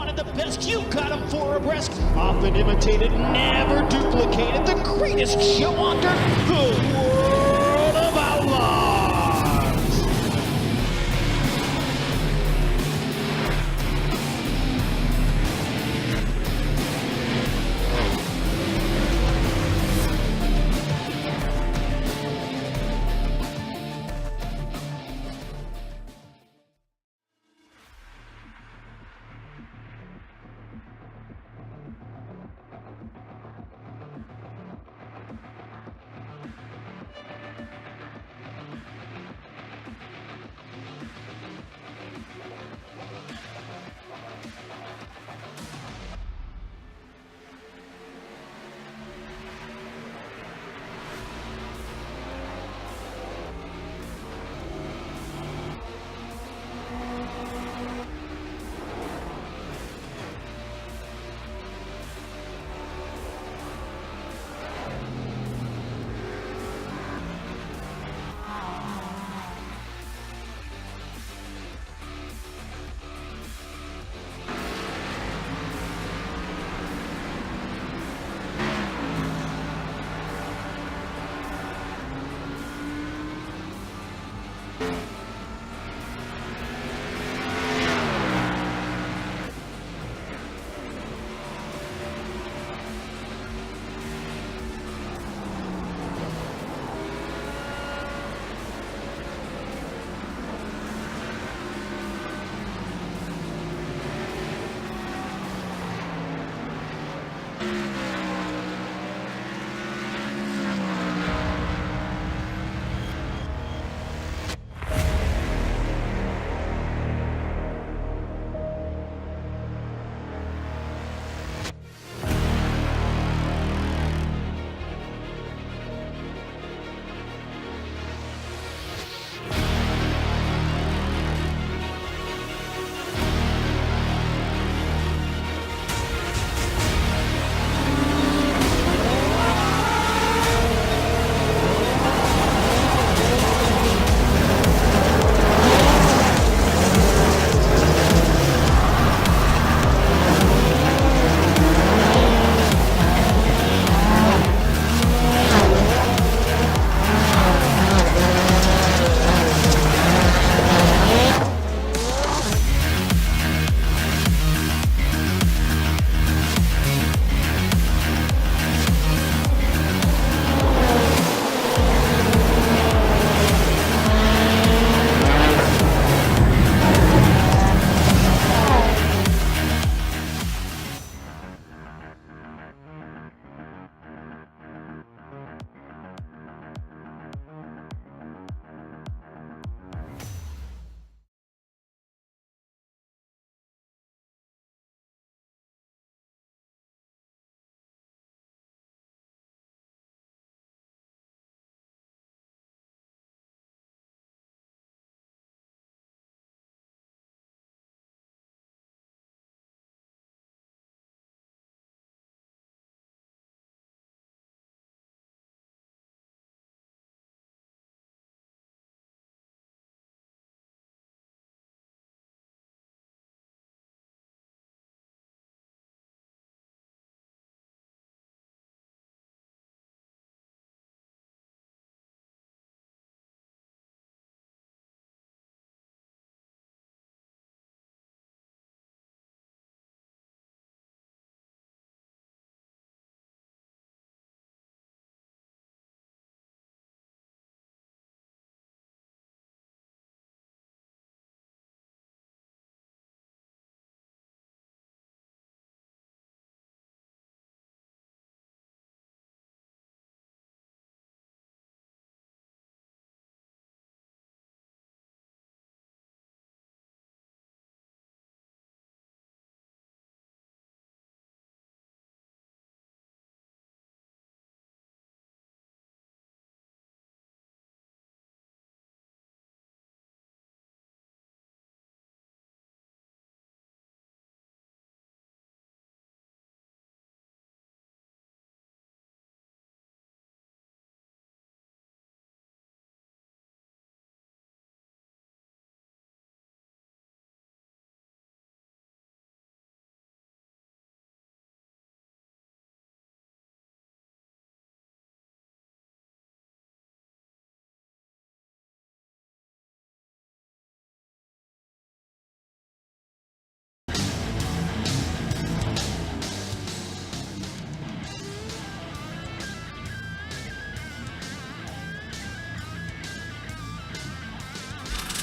one of the best. You got him four abreast. Often imitated, never duplicated. The greatest show on dirt. The World of Outlaws.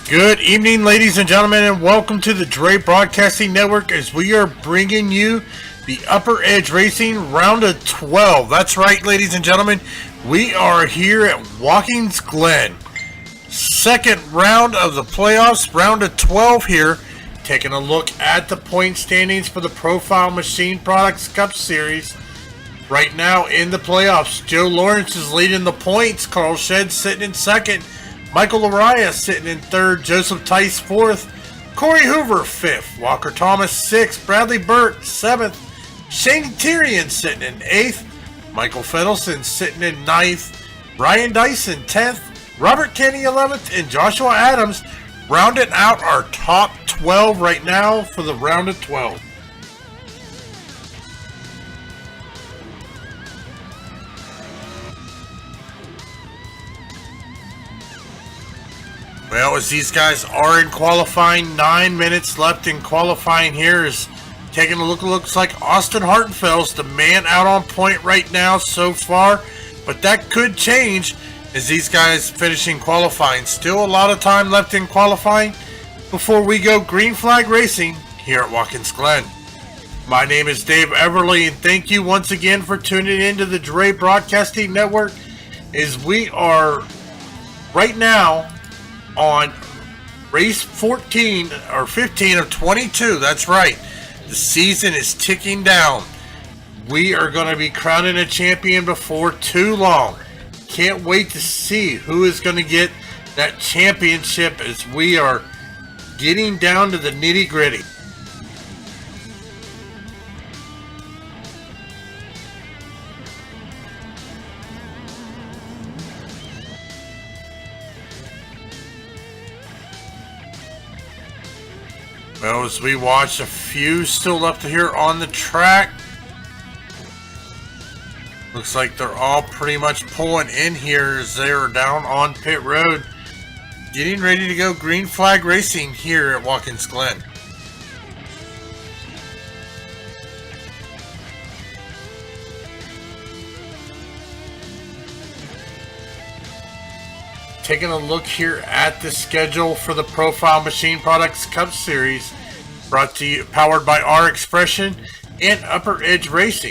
Good evening, ladies and gentlemen, and welcome to the Dre Broadcasting Network as we are bringing you the Upper Edge Racing Round of 12. That's right, ladies and gentlemen. We are here at Watkins, Glen. Second round of the playoffs, round of 12 here. Taking a look at the point standings for the Profile Machine Products Cup Series. Right now in the playoffs, Joe Lawrence is leading the points. Carl Shedd sitting in second. Michael Lariah sitting in third. Joseph Tice fourth. Corey Hoover fifth. Walker Thomas sixth. Bradley Burt seventh. Shane Tyrion sitting in eighth. Michael Fedelson sitting in ninth. Ryan Dyson 10th. Robert Kenny 11th. And Joshua Adams rounding out our top 12 right now for the round of 12. Well, as these guys are in qualifying, 9 minutes left in qualifying here. Is taking a look. Looks like Austin Hartenfeld's the man out on point right now so far, but that could change as these guys finishing qualifying. Still a lot of time left in qualifying before we go green flag racing here at Watkins Glen. My name is Dave Everly, and thank you once again for tuning in to the Dre Broadcasting Network as we are right now on race 14 or 15 of 22. That's right. The season is ticking down. We are going to be crowning a champion before too long. Can't wait to see who is going to get that championship as we are getting down to the nitty gritty. Well, as we watch, a few still left here on the track. Looks like they're all pretty much pulling in here as they are down on pit road. Getting ready to go green flag racing here at Watkins Glen. Taking a look here at the schedule for the Profile Machine Products Cup Series, brought to you, powered by R Expression and Upper Edge Racing.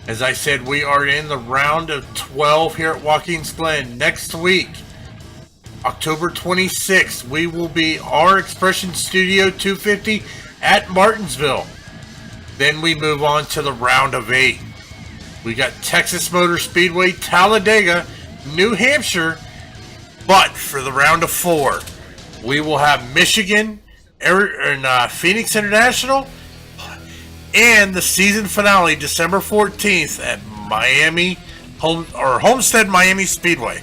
As I said, we are in the round of 12 here at Watkins Glen. Next week, October 26th, we will be R Expression Studio 250 at Martinsville. Then we move on to the round of 8. We got Texas Motor Speedway, Talladega, New Hampshire, but for the round of 4, we will have Michigan and Phoenix International, and the season finale December 14th at Homestead Miami Speedway.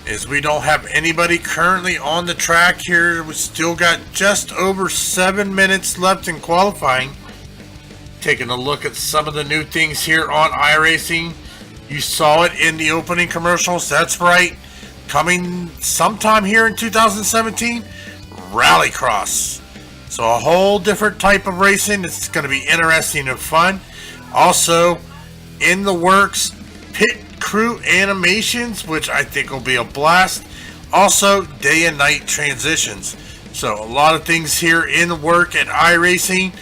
As we don't have anybody currently on the track here, we still got just over 7 minutes left in qualifying. Taking a look at some of the new things here on iRacing. You saw it in the opening commercials. That's right. Coming sometime here in 2017, Rallycross. So a whole different type of racing. It's going to be interesting and fun. Also in the works, pit crew animations, which I think will be a blast. Also day and night transitions. So a lot of things here in the work at iRacing.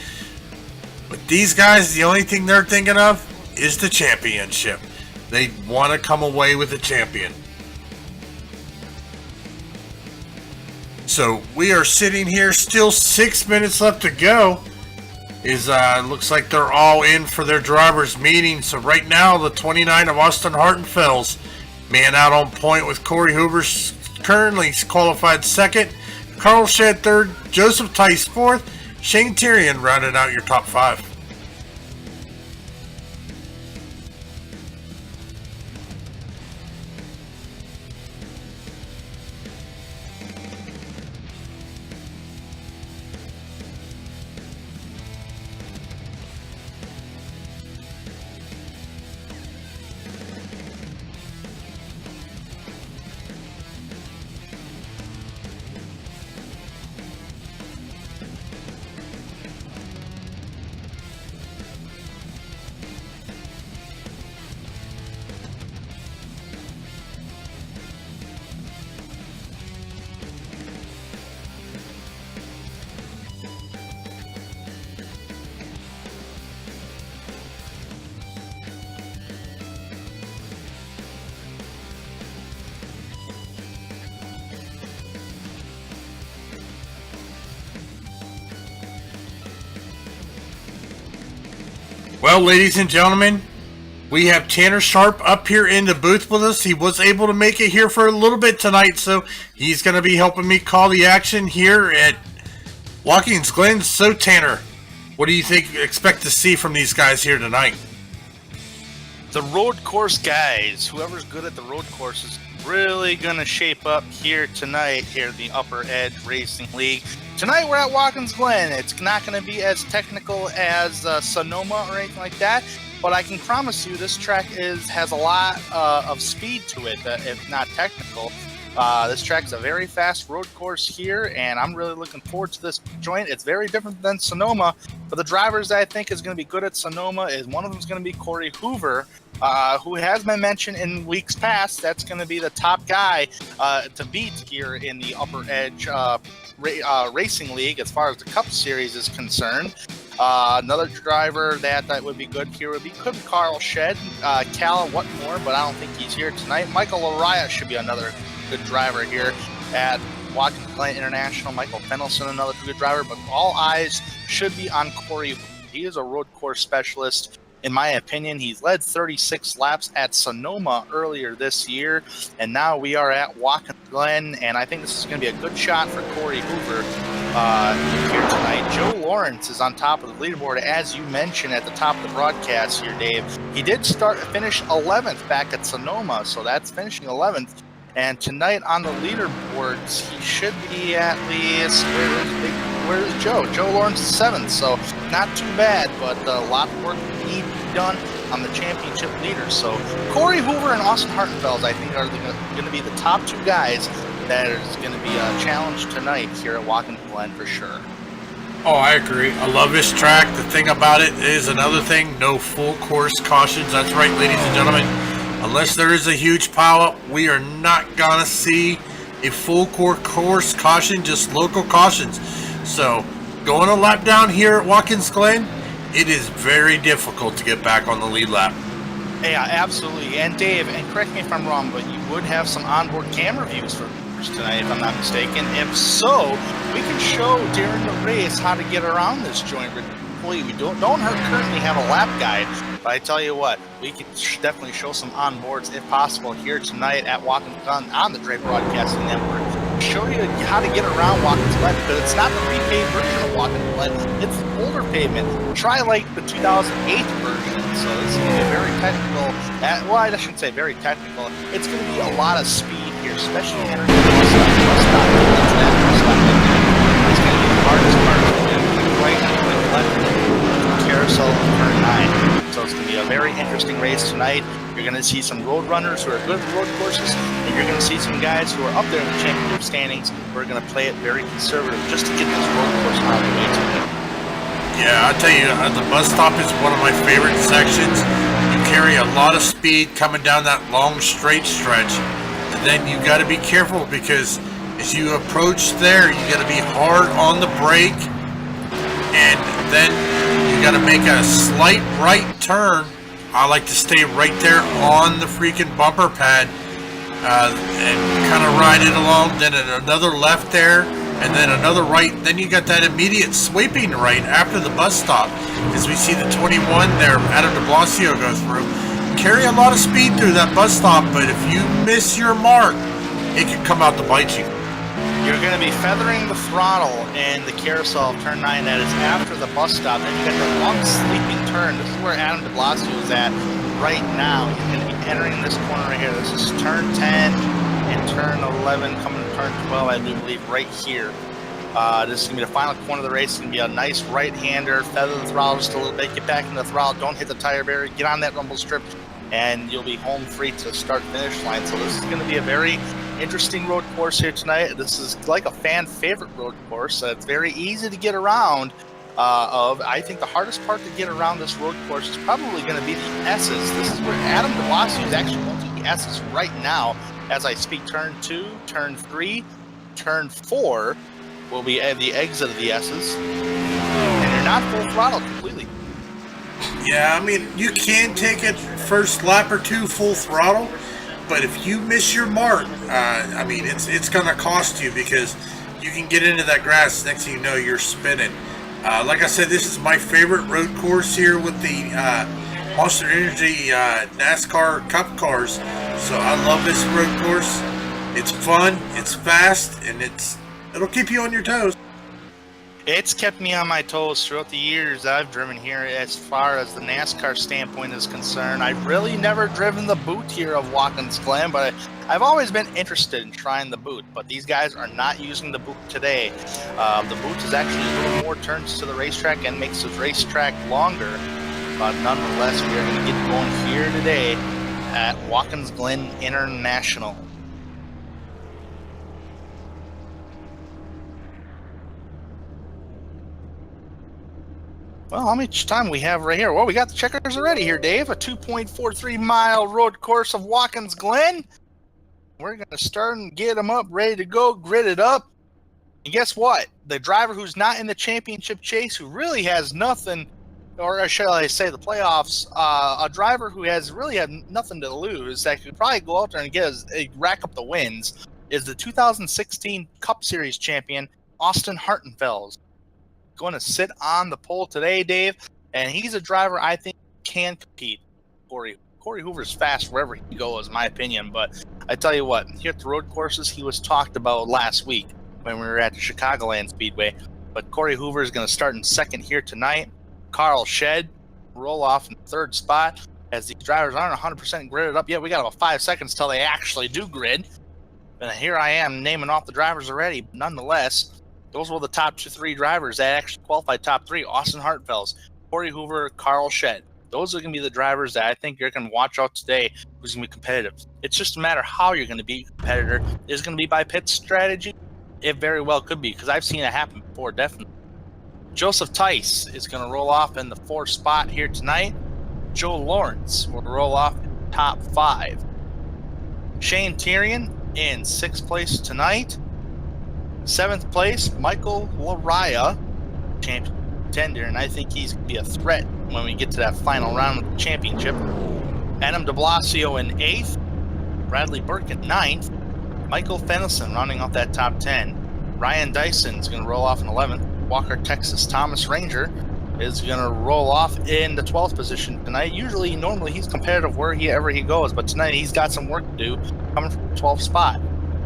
But these guys, the only thing they're thinking of is the championship. They want to come away with a champion. So we are sitting here, still 6 minutes left to go. Looks like they're all in for their drivers' meeting. So right now, the 29 of Austin Hartenfeld's man out on point with Corey Hoover currently qualified second. Carl Shedd third. Joseph Tice fourth. Shane Tyrion rounded out your top 5. Well, ladies and gentlemen, we have Tanner Sharp up here in the booth with us. He was able to make it here for a little bit tonight, so he's going to be helping me call the action here at Watkins, Glen. So, Tanner, what do you expect to see from these guys here tonight? The road course guys, whoever's good at the road course is really going to shape up here tonight here in the Upper Edge Racing League. Tonight we're at Watkins Glen. It's not going to be as technical as Sonoma or anything like that, but I can promise you this track has a lot of speed to it, if not technical. This track is a very fast road course here, and I'm really looking forward to this joint. It's very different than Sonoma, but the drivers that I think is going to be good at Sonoma is one of them is going to be Corey Hoover, who has been mentioned in weeks past. That's going to be the top guy to beat here in the Upper Edge Racing League as far as the Cup Series is concerned. Another driver that would be good here could be Carl Shedd, Cal Whatmore, but I don't think he's here tonight. Michael Lariah should be another good driver here at Watkins Glen International. Michael Fennelson, another good driver, but all eyes should be on Corey. He is a road course specialist. In my opinion, he's led 36 laps at Sonoma earlier this year, and now we are at Watkins Glen, and I think this is going to be a good shot for Corey Hoover here tonight. Joe Lawrence is on top of the leaderboard, as you mentioned at the top of the broadcast here, Dave. He did finish 11th back at Sonoma, so that's finishing 11th. And tonight on the leaderboards, he should be at least, where's Joe? Joe Lawrence is 7th, so not too bad, but a lot of work needs to be done on the championship leaders. So Corey Hoover and Austin Hartenfeld, I think, are going to be the top two guys that is going to be a challenge tonight here at Watkins Glen for sure. Oh, I agree. I love this track. The thing about it is another thing, no full course cautions. That's right, ladies and gentlemen. Unless there is a huge pileup, we are not going to see a full course caution, just local cautions. So, going a lap down here at Watkins Glen, it is very difficult to get back on the lead lap. Yeah, absolutely. And Dave, and correct me if I'm wrong, but you would have some onboard camera views for tonight, if I'm not mistaken. If so, we can show during the race how to get around this joint. We don't currently have a lap guide, but I tell you what, we can definitely show some onboards if possible here tonight at Watkins Glen on the Drake Broadcasting Network. Show you how to get around Watkins Glen, because it's not the repaved version of Watkins Glen, it's the older pavement. Try like the 2008 version, so this is going to be very technical. Well, I shouldn't say very technical. It's going to be a lot of speed here, especially entering the bus stop. It's going to be the hardest part. Right left carousel turn 9. So it's going to be a very interesting race tonight. You're going to see some road runners who are good at road courses, and you're going to see some guys who are up there in the championship standings who are going to play it very conservative just to get this road course out of the way tonight. Yeah, I tell you, the bus stop is one of my favorite sections. You carry a lot of speed coming down that long straight stretch, and then you got to be careful because as you approach there, you got to be hard on the brake, and then you got to make a slight right turn. I like to stay right there on the freaking bumper pad and kind of ride it along. Then another left there, and then another right. Then you got that immediate sweeping right after the bus stop. As we see the 21 there, Adam de Blasio go through. Carry a lot of speed through that bus stop, but if you miss your mark, it can come out to bite you. You're going to be feathering the throttle in the carousel of turn 9 that is after the bus stop. Then you got the long sleeping turn. This is where Adam de Blasio is at right now. He's going to be entering this corner right here. This is turn 10 and turn 11 coming to turn 12, I do believe, right here. This is going to be the final corner of the race. It's going to be a nice right-hander. Feather the throttle just a little bit. Get back in the throttle. Don't hit the tire barrier. Get on that rumble strip, and you'll be home free to start-finish line. So this is going to be a very interesting road course here tonight. This is like a fan favorite road course. It's very easy to get around. I think the hardest part to get around this road course is probably going to be the S's. This is where Adam de Blasio is actually going through the S's right now as I speak. Turn 2, turn 3, turn 4 will be at the exit of the S's, and you're not full throttle completely. Yeah, I mean, you can take it first lap or two full throttle, but if you miss your mark, I mean, it's going to cost you because you can get into that grass. Next thing you know, you're spinning. Like I said, this is my favorite road course here with the Monster Energy NASCAR Cup cars. So I love this road course. It's fun, it's fast, and it'll keep you on your toes. It's kept me on my toes throughout the years I've driven here as far as the NASCAR standpoint is concerned. I've really never driven the boot here of Watkins Glen, but I've always been interested in trying the boot. But these guys are not using the boot today. The boot is actually a little more turns to the racetrack and makes the racetrack longer. But nonetheless, we are going to get going here today at Watkins Glen International. Well, how much time we have right here? Well, we got the checkers already here, Dave. A 2.43 mile road course of Watkins Glen. We're going to start and get them up, ready to go, gridded up. And guess what? The driver who's not in the championship chase, who really has nothing, or shall I say the playoffs, a driver who has really had nothing to lose, that could probably go out there and rack up the wins, is the 2016 Cup Series champion, Austin Hartenfels. Going to sit on the pole today, Dave, and he's a driver I think can compete. Corey Hoover's fast wherever he goes, in my opinion, but I tell you what, here at the road courses, he was talked about last week when we were at the Chicagoland Speedway, but Corey Hoover is going to start in second here tonight. Carl Shed roll off in third spot, as these drivers aren't 100% gridded up yet. We got about 5 seconds till they actually do grid, and here I am naming off the drivers already, but nonetheless, those were the top 3 drivers that actually qualified top 3. Austin Hartenfels, Corey Hoover, Carl Shed. Those are going to be the drivers that I think you're going to watch out today who's going to be competitive. It's just a matter how you're going to be a competitor. Is it going to be by pit strategy? It very well could be, because I've seen it happen before, definitely. Joseph Tice is going to roll off in the 4th spot here tonight. Joe Lawrence will roll off in the top 5. Shane Tyrion in 6th place tonight. 7th place, Michael Laraya, champion contender, and I think he's going to be a threat when we get to that final round of the championship. Adam de Blasio in 8th, Bradley Burke in 9th, Michael Fennelson rounding off that top 10. Ryan Dyson is going to roll off in 11th. Walker, Texas Thomas Ranger is going to roll off in the 12th position tonight. Normally he's competitive wherever he goes, but tonight he's got some work to do, coming from the 12th spot.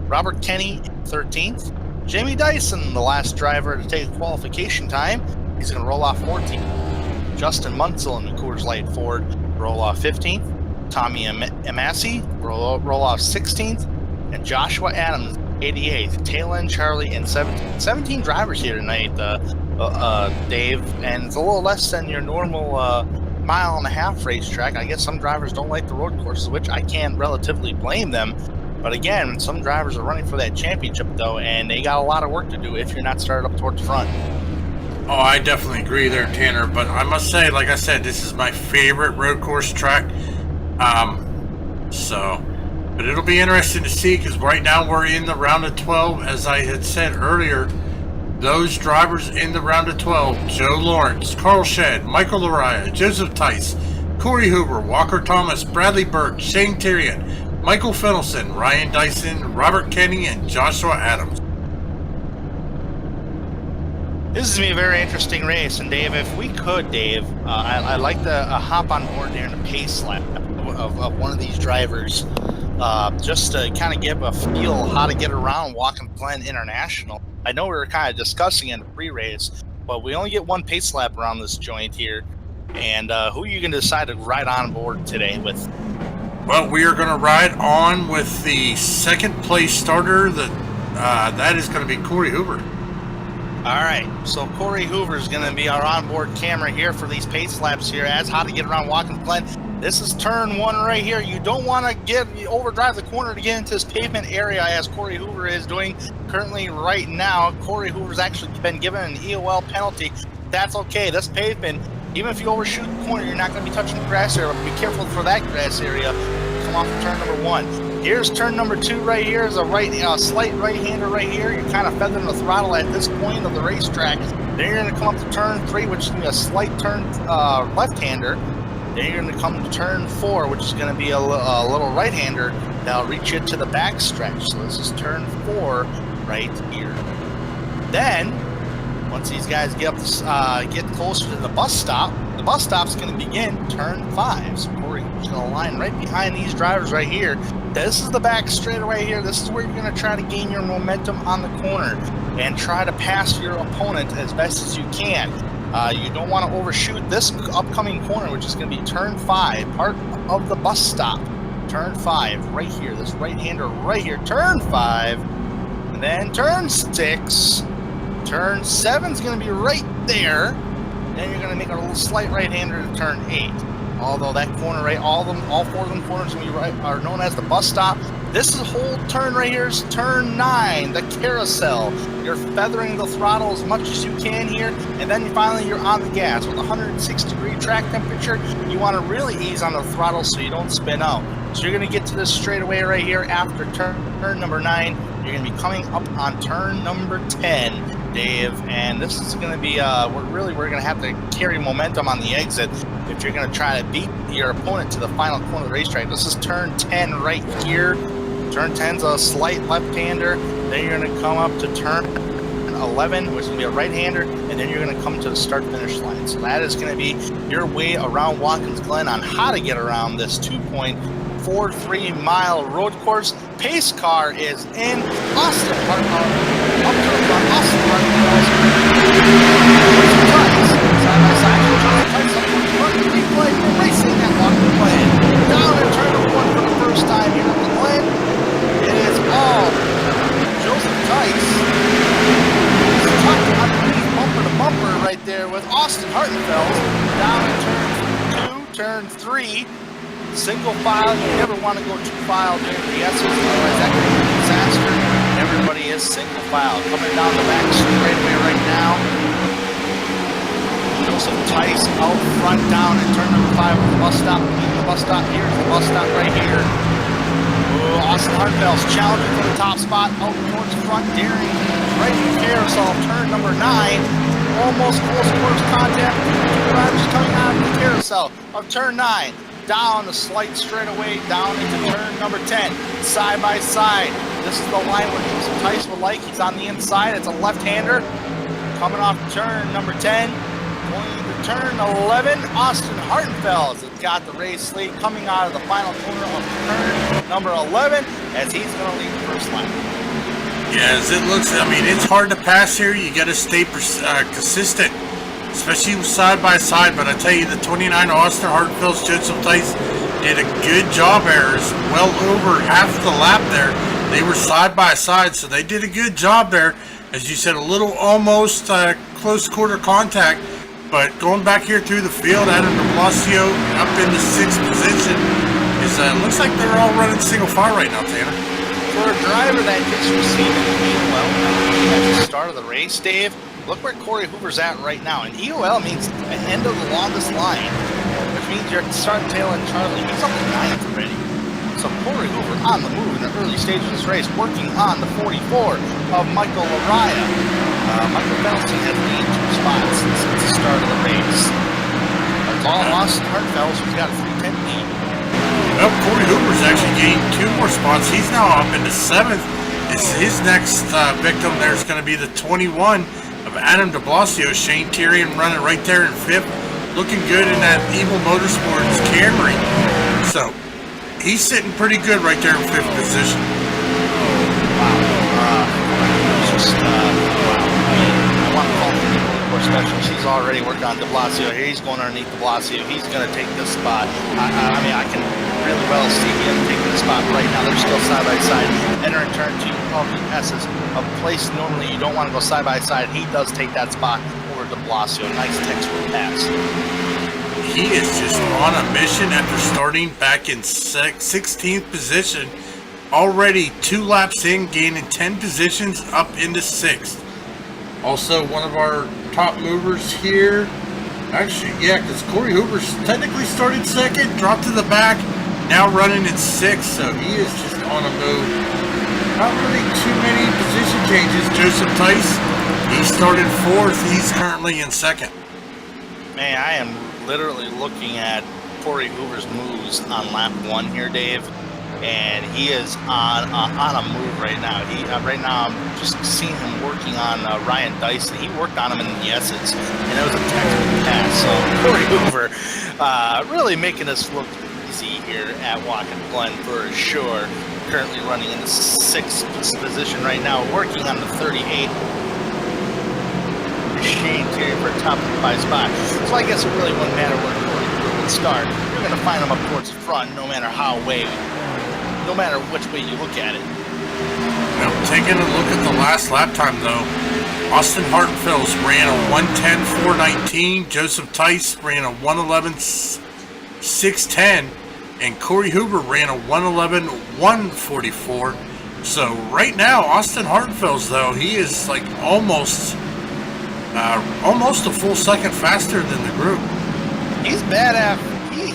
Robert Kenny in 13th. Jamie Dyson, the last driver to take qualification time, he's going to roll off 14th. Justin Munsell in the Coors Light Ford roll off 15th. Tommy Amassi roll off 16th. And Joshua Adams, 88th. Tail end Charlie in 17th. 17 drivers here tonight, Dave, and it's a little less than your normal mile-and-a-half racetrack. I guess some drivers don't like the road courses, which I can't relatively blame them. But again, some drivers are running for that championship, though, and they got a lot of work to do if you're not started up towards the front. Oh, I definitely agree there, Tanner. But I must say, like I said, this is my favorite road course track. But it'll be interesting to see, because right now we're in the round of 12. As I had said earlier, those drivers in the round of 12, Joe Lawrence, Carl Shed, Michael Laraya, Joseph Tice, Corey Hoover, Walker Thomas, Bradley Burke, Shane Tyrion, Michael Fennelson, Ryan Dyson, Robert Kenny, and Joshua Adams. This is going to be a very interesting race, and Dave, if we could, I'd like to hop on board during the pace lap of one of these drivers, just to kind of give a feel how to get around Watkins Glen International. I know we were kind of discussing in the pre-race, but we only get one pace lap around this joint here, and who are you going to decide to ride on board today with? Well, we are going to ride on with the 2nd place starter. That is going to be Corey Hoover. All right, so Corey Hoover is going to be our onboard camera here for these pace laps here as how to get around Watkins Glen. This is turn 1 right here. You don't want to overdrive the corner to get into this pavement area as Corey Hoover is doing currently right now. Corey Hoover's actually been given an EOL penalty. That's okay. This pavement, even if you overshoot the corner, you're not going to be touching the grass area. But be careful for that grass area. Come off of turn number 1. Here's turn number 2 right here. Is a slight right-hander right here. You're kind of feathering the throttle at this point of the racetrack. Then you're going to come up to turn 3, which is going to be a slight turn left-hander. Then you're going to come to turn 4, which is going to be a little right-hander that'll reach you to the back stretch. So this is turn 4 right here. Then Once these guys get closer to the bus stop, the bus stop's going to begin turn 5. So Corey's going to line right behind these drivers right here. This is the back straightaway here. This is where you're going to try to gain your momentum on the corner and try to pass your opponent as best as you can. You don't want to overshoot this upcoming corner, which is going to be turn 5, part of the bus stop. Turn 5 right here. This right-hander right here. Turn 5. And then turn 6. Turn 7 is going to be right there. Then you're going to make a little slight right-hander to turn 8. Although that corner, right, all 4 of them corners are known as the bus stop. This is whole turn right here is turn 9, the carousel. You're feathering the throttle as much as you can here, and then finally you're on the gas. With 106-degree track temperature, you want to really ease on the throttle so you don't spin out. So you're going to get to this straightaway right here after turn number 9. You're going to be coming up on turn number 10, Dave, and this is going to be we're going to have to carry momentum on the exit if you're going to try to beat your opponent to the final corner of the racetrack. This is turn 10 right here. Turn 10's a slight left-hander. Then you're going to come up to turn 11, which is going to be a right-hander, and then you're going to come to the start-finish line. So that is going to be your way around Watkins Glen on how to get around this 2.43-mile road course. Pace car is in. Austin Hartnell up to the front. Austin Hartnell side-by-side. Replay for racing at Watkins Glen. Down in turn number 1 for the first time here at the Glen. It is all Joseph Tice. He's tucked underneath bumper to bumper right there with Austin Hartenfeld. Down in turn 2, turn 3. Single file. You never want to go two file during the S's, otherwise that could be a disaster. Everybody is single file. Coming down the back straightaway right now. Joseph Tice out front down in turn number 5 with the bus stop. The bus stop here is the bus stop right here. Austin Hartfeld's challenging for the top spot, out towards front, daring right in the carousel, turn number 9, almost close quarters contact, two drivers coming out of the carousel of turn 9, down the slight straightaway, down into turn number 10, side by side. This is the line where Joseph Tice would like. He's on the inside. It's a left-hander coming off turn number 10. Going into turn 11, Austin Hartenfeld has got the race lead coming out of the final corner of turn number 11 as he's going to lead the first lap. Yeah, as it looks, I mean, it's hard to pass here. You got to stay consistent, especially side by side. But I tell you, the 29 Austin Hartenfeld's Joseph Tice did a good job there. It's well over half the lap there. They were side by side, so they did a good job there. As you said, a little almost close quarter contact. But going back here through the field, Adam de Blasio up in the 6th position. Looks like they're all running single file right now, Tanner. For a driver that gets received an EOL at the start of the race, Dave, look where Corey Hoover's at right now. And EOL means the end of the longest line, which means you're starting tail and Charlie. He's up to 9th already. So Corey Hoover on the move in the early stage of this race, working on the 44 of Michael Laraya. Michael Bellson has gained 2 spots since the start of the race. That's all Austin Hartfeld, who's got a 310 lead. Well, Corey Hoover's actually gained 2 more spots. He's now up into 7th. His next victim there is going to be the 21 of Adam de Blasio. Shane Tyrion running right there in 5th. Looking good in that Evil Motorsports Camry. So, he's sitting pretty good right there in 5th position. Wow. I want to call him more special. She's already worked on de Blasio here. He's going underneath de Blasio. He's going to take this spot. I mean, I can really well see him taking the spot right now. They're still side by side. Entering turn 2 of the S's, a place normally you don't want to go side by side. He does take that spot over de Blasio. Nice textbook pass. He is just on a mission after starting back in 16th position. Already 2 laps in, gaining 10 positions up into 6th. Also, one of our top movers here. Actually, yeah, because Corey Hoover's technically started 2nd, dropped to the back, now running in 6th, so he is just on a move. Not really too many position changes. Joseph Tice, he started 4th. He's currently in 2nd. Man, I am literally looking at Corey Hoover's moves on lap 1 here, Dave. and he is on a move right now. Right now I'm just seeing him working on Ryan Dyson. He worked on him in the S's, and it was a textbook pass. So Corey Hoover really making us look easy here at Watkins Glen for sure. Currently running in the 6th position right now, working on the 38 machine here for top 5 spot. So I guess it really wouldn't matter where Corey Hoover would start. You're going to find him up towards the front, no matter which way you look at it. Now, taking a look at the last lap time, though, Austin Hartenfels ran a 1:10.419. Joseph Tice ran a 1:11.610. And Corey Hoover ran a 1:11.144. So right now, Austin Hartenfels, though, he is like almost a full second faster than the group. He's bad at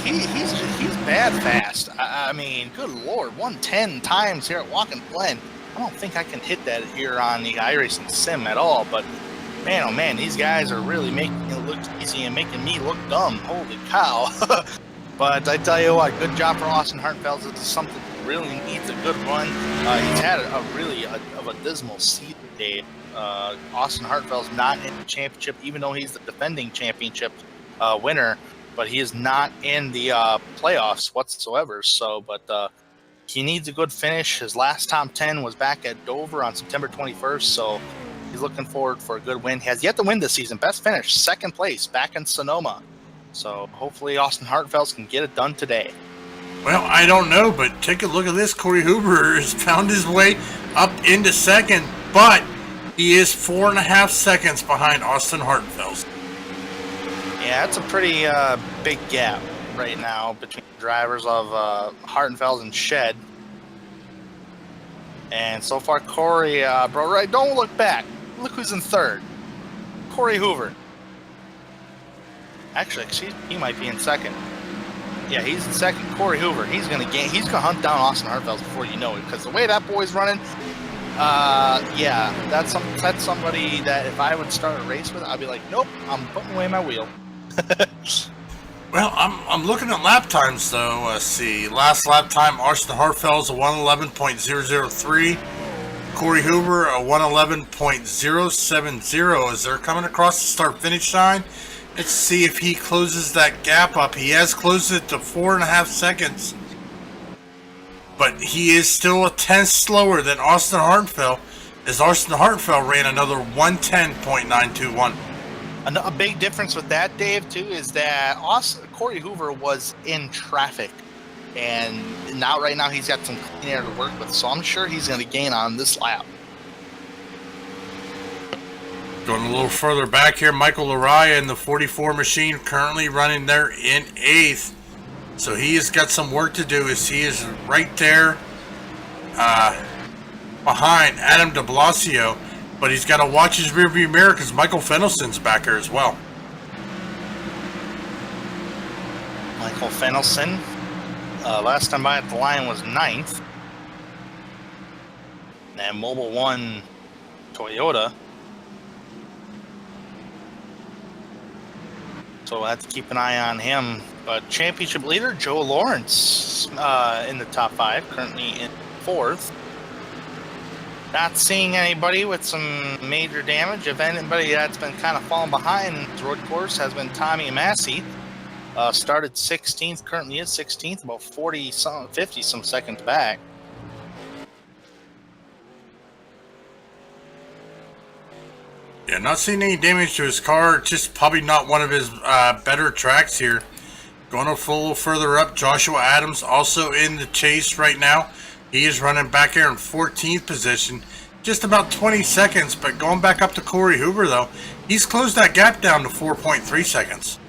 he's bad fast. I mean, good lord, 110 times here at Watkins Glen. I don't think I can hit that here on the iRacing sim at all. But man, oh man, these guys are really making it look easy and making me look dumb. Holy cow! But I tell you what, good job for Austin Hartenfels. This is something that really needs a good run. He's had a dismal season, Dave. Austin Hartenfels not in the championship, even though he's the defending championship winner, but he is not in the playoffs whatsoever. So, but he needs a good finish. His last top 10 was back at Dover on September 21st, so he's looking forward for a good win. He has yet to win this season. Best finish, 2nd place, back in Sonoma. So hopefully Austin Hartenfels can get it done today. Well, I don't know, but take a look at this. Corey Hoover has found his way up into 2nd, but he is 4.5 seconds behind Austin Hartenfels. Yeah, it's a pretty big gap right now between the drivers of Hartenfels and Shed. And so far, Corey, right, don't look back. Look who's in 3rd. Corey Hoover. Actually, he might be in 2nd. Yeah, he's in 2nd. Corey Hoover. He's gonna hunt down Austin Hartenfels before you know it. Because the way that boy's running, yeah, that's somebody that if I would start a race with, I'd be like, nope, I'm putting away my wheel. Well, I'm looking at lap times though. Let's see. Last lap time, Austin Hartenfels a 1:11.003. Corey Hoover a 1:11.070 as they're coming across the start-finish line. Let's see if he closes that gap up. He has closed it to 4.5 seconds. But he is still a tenth slower than Austin Hartenfels, as Austin Hartenfels ran another 1:10.921. A big difference with that, Dave, too, is that Corey Hoover was in traffic. And right now he's got some clean air to work with, so I'm sure he's going to gain on this lap. Going a little further back here, Michael Laraya in the 44 machine currently running there in 8th. So he has got some work to do as he is right there behind Adam de Blasio. But he's got to watch his rearview mirror because Michael Fennelson's back here as well. Michael Fennelson, last time by at the line was 9th. And Mobile One Toyota. So we'll have to keep an eye on him. But championship leader, Joe Lawrence, in the top 5, currently in 4th. Not seeing anybody with some major damage. If anybody that's been kind of falling behind the road course has been Tommy Massey. Started 16th, currently is 16th, about 50 some seconds back. Yeah, not seeing any damage to his car. Just probably not one of his better tracks here. Going a little further up, Joshua Adams also in the chase right now. He is running back here in 14th position. Just about 20 seconds, but going back up to Corey Hoover, though, he's closed that gap down to 4.3 seconds.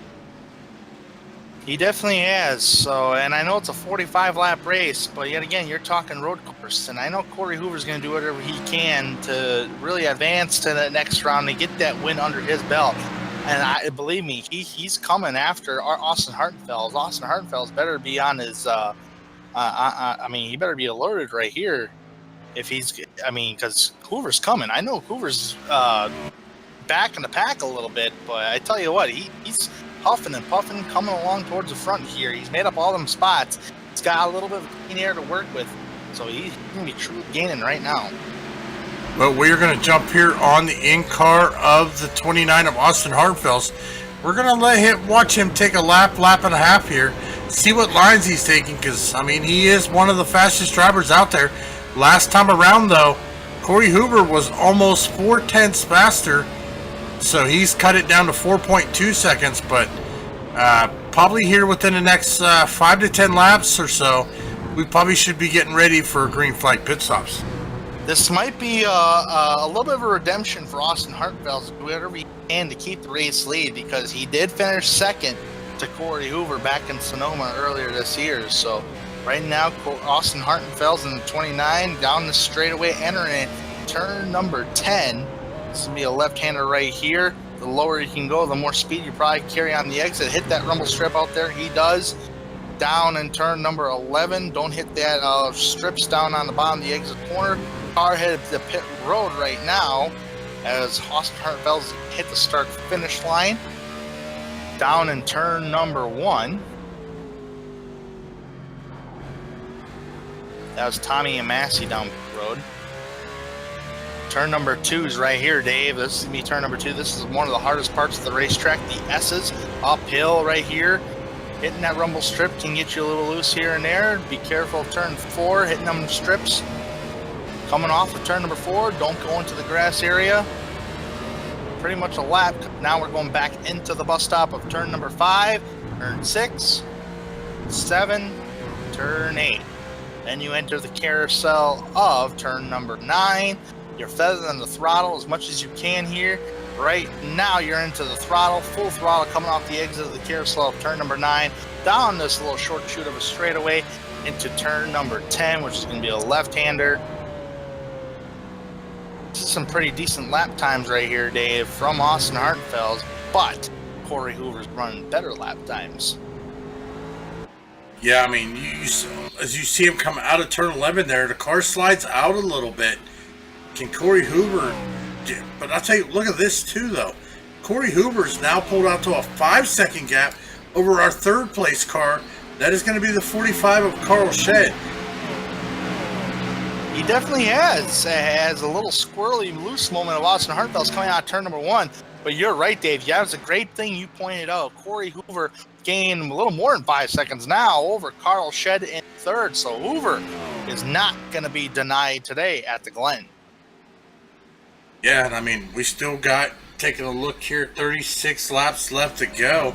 He definitely has. So, and I know it's a 45-lap race, but yet again, you're talking road course, and I know Corey Hoover's going to do whatever he can to really advance to the next round and get that win under his belt. And believe me, he's coming after Austin Hartenfels. Austin Hartenfels better be on his. I mean, he better be alerted right here. If he's, I mean, because Hoover's coming. I know Hoover's back in the pack a little bit, but I tell you what, he's huffing and puffing, coming along towards the front here. He's made up all them spots. He's got a little bit of clean air to work with, so he's going to be truly gaining right now. Well, we're going to jump here on the in-car of the 29 of Austin Hartfels. We're going to watch him take a lap and a half here, see what lines he's taking, because, I mean, he is one of the fastest drivers out there. Last time around, though, Corey Hoover was almost 4/10 faster, so he's cut it down to 4.2 seconds, but probably here within the next 5 to 10 laps or so, we probably should be getting ready for green flag pit stops. This might be a little bit of a redemption for Austin Hartfeld to do whatever he can to keep the race lead, because he did finish second to Corey Hoover back in Sonoma earlier this year. So right now, Austin Hartfeld's in the 29 down the straightaway, entering turn number 10. This will be a left-hander right here. The lower you can go, the more speed you probably carry on the exit. Hit that rumble strip out there. He does. Down in turn number 11. Don't hit that strips down on the bottom of the exit corner. Car headed to the pit road right now as Austin Hartfeld's hit the start-finish line. Down in turn number 1. That was Tommy and Massey down the road. Turn number 2 is right here, Dave. This is going to be turn number 2. This is one of the hardest parts of the racetrack. The S's uphill right here. Hitting that rumble strip can get you a little loose here and there. Be careful of turn 4, hitting them strips. Coming off of turn number 4, don't go into the grass area. Pretty much a lap. Now we're going back into the bus stop of turn number 5, turn 6, 7, turn 8. Then you enter the carousel of turn number 9. You're feathering the throttle as much as you can here. Right now you're into the throttle, full throttle coming off the exit of the carousel of turn number 9, down this little short chute of a straightaway into turn number 10, which is going to be a left-hander. This is some pretty decent lap times right here, Dave, from Austin Hartfeld, but Corey Hoover's running better lap times. Yeah, I mean, as you see him come out of turn 11 there, the car slides out a little bit. Can Corey Hoover... But I'll tell you, look at this too, though. Corey Hoover's now pulled out to a 5-second gap over our third-place car. That is going to be the 45 of Carl Shedd. He definitely has a little squirrely, loose moment of Austin Hartfeld's coming out of turn number 1. But you're right, Dave. Yeah, it's a great thing you pointed out. Corey Hoover gained a little more than 5 seconds now over Carl Shedd in third. So Hoover is not going to be denied today at the Glen. Yeah, and I mean, we still got, taking a look here, 36 laps left to go.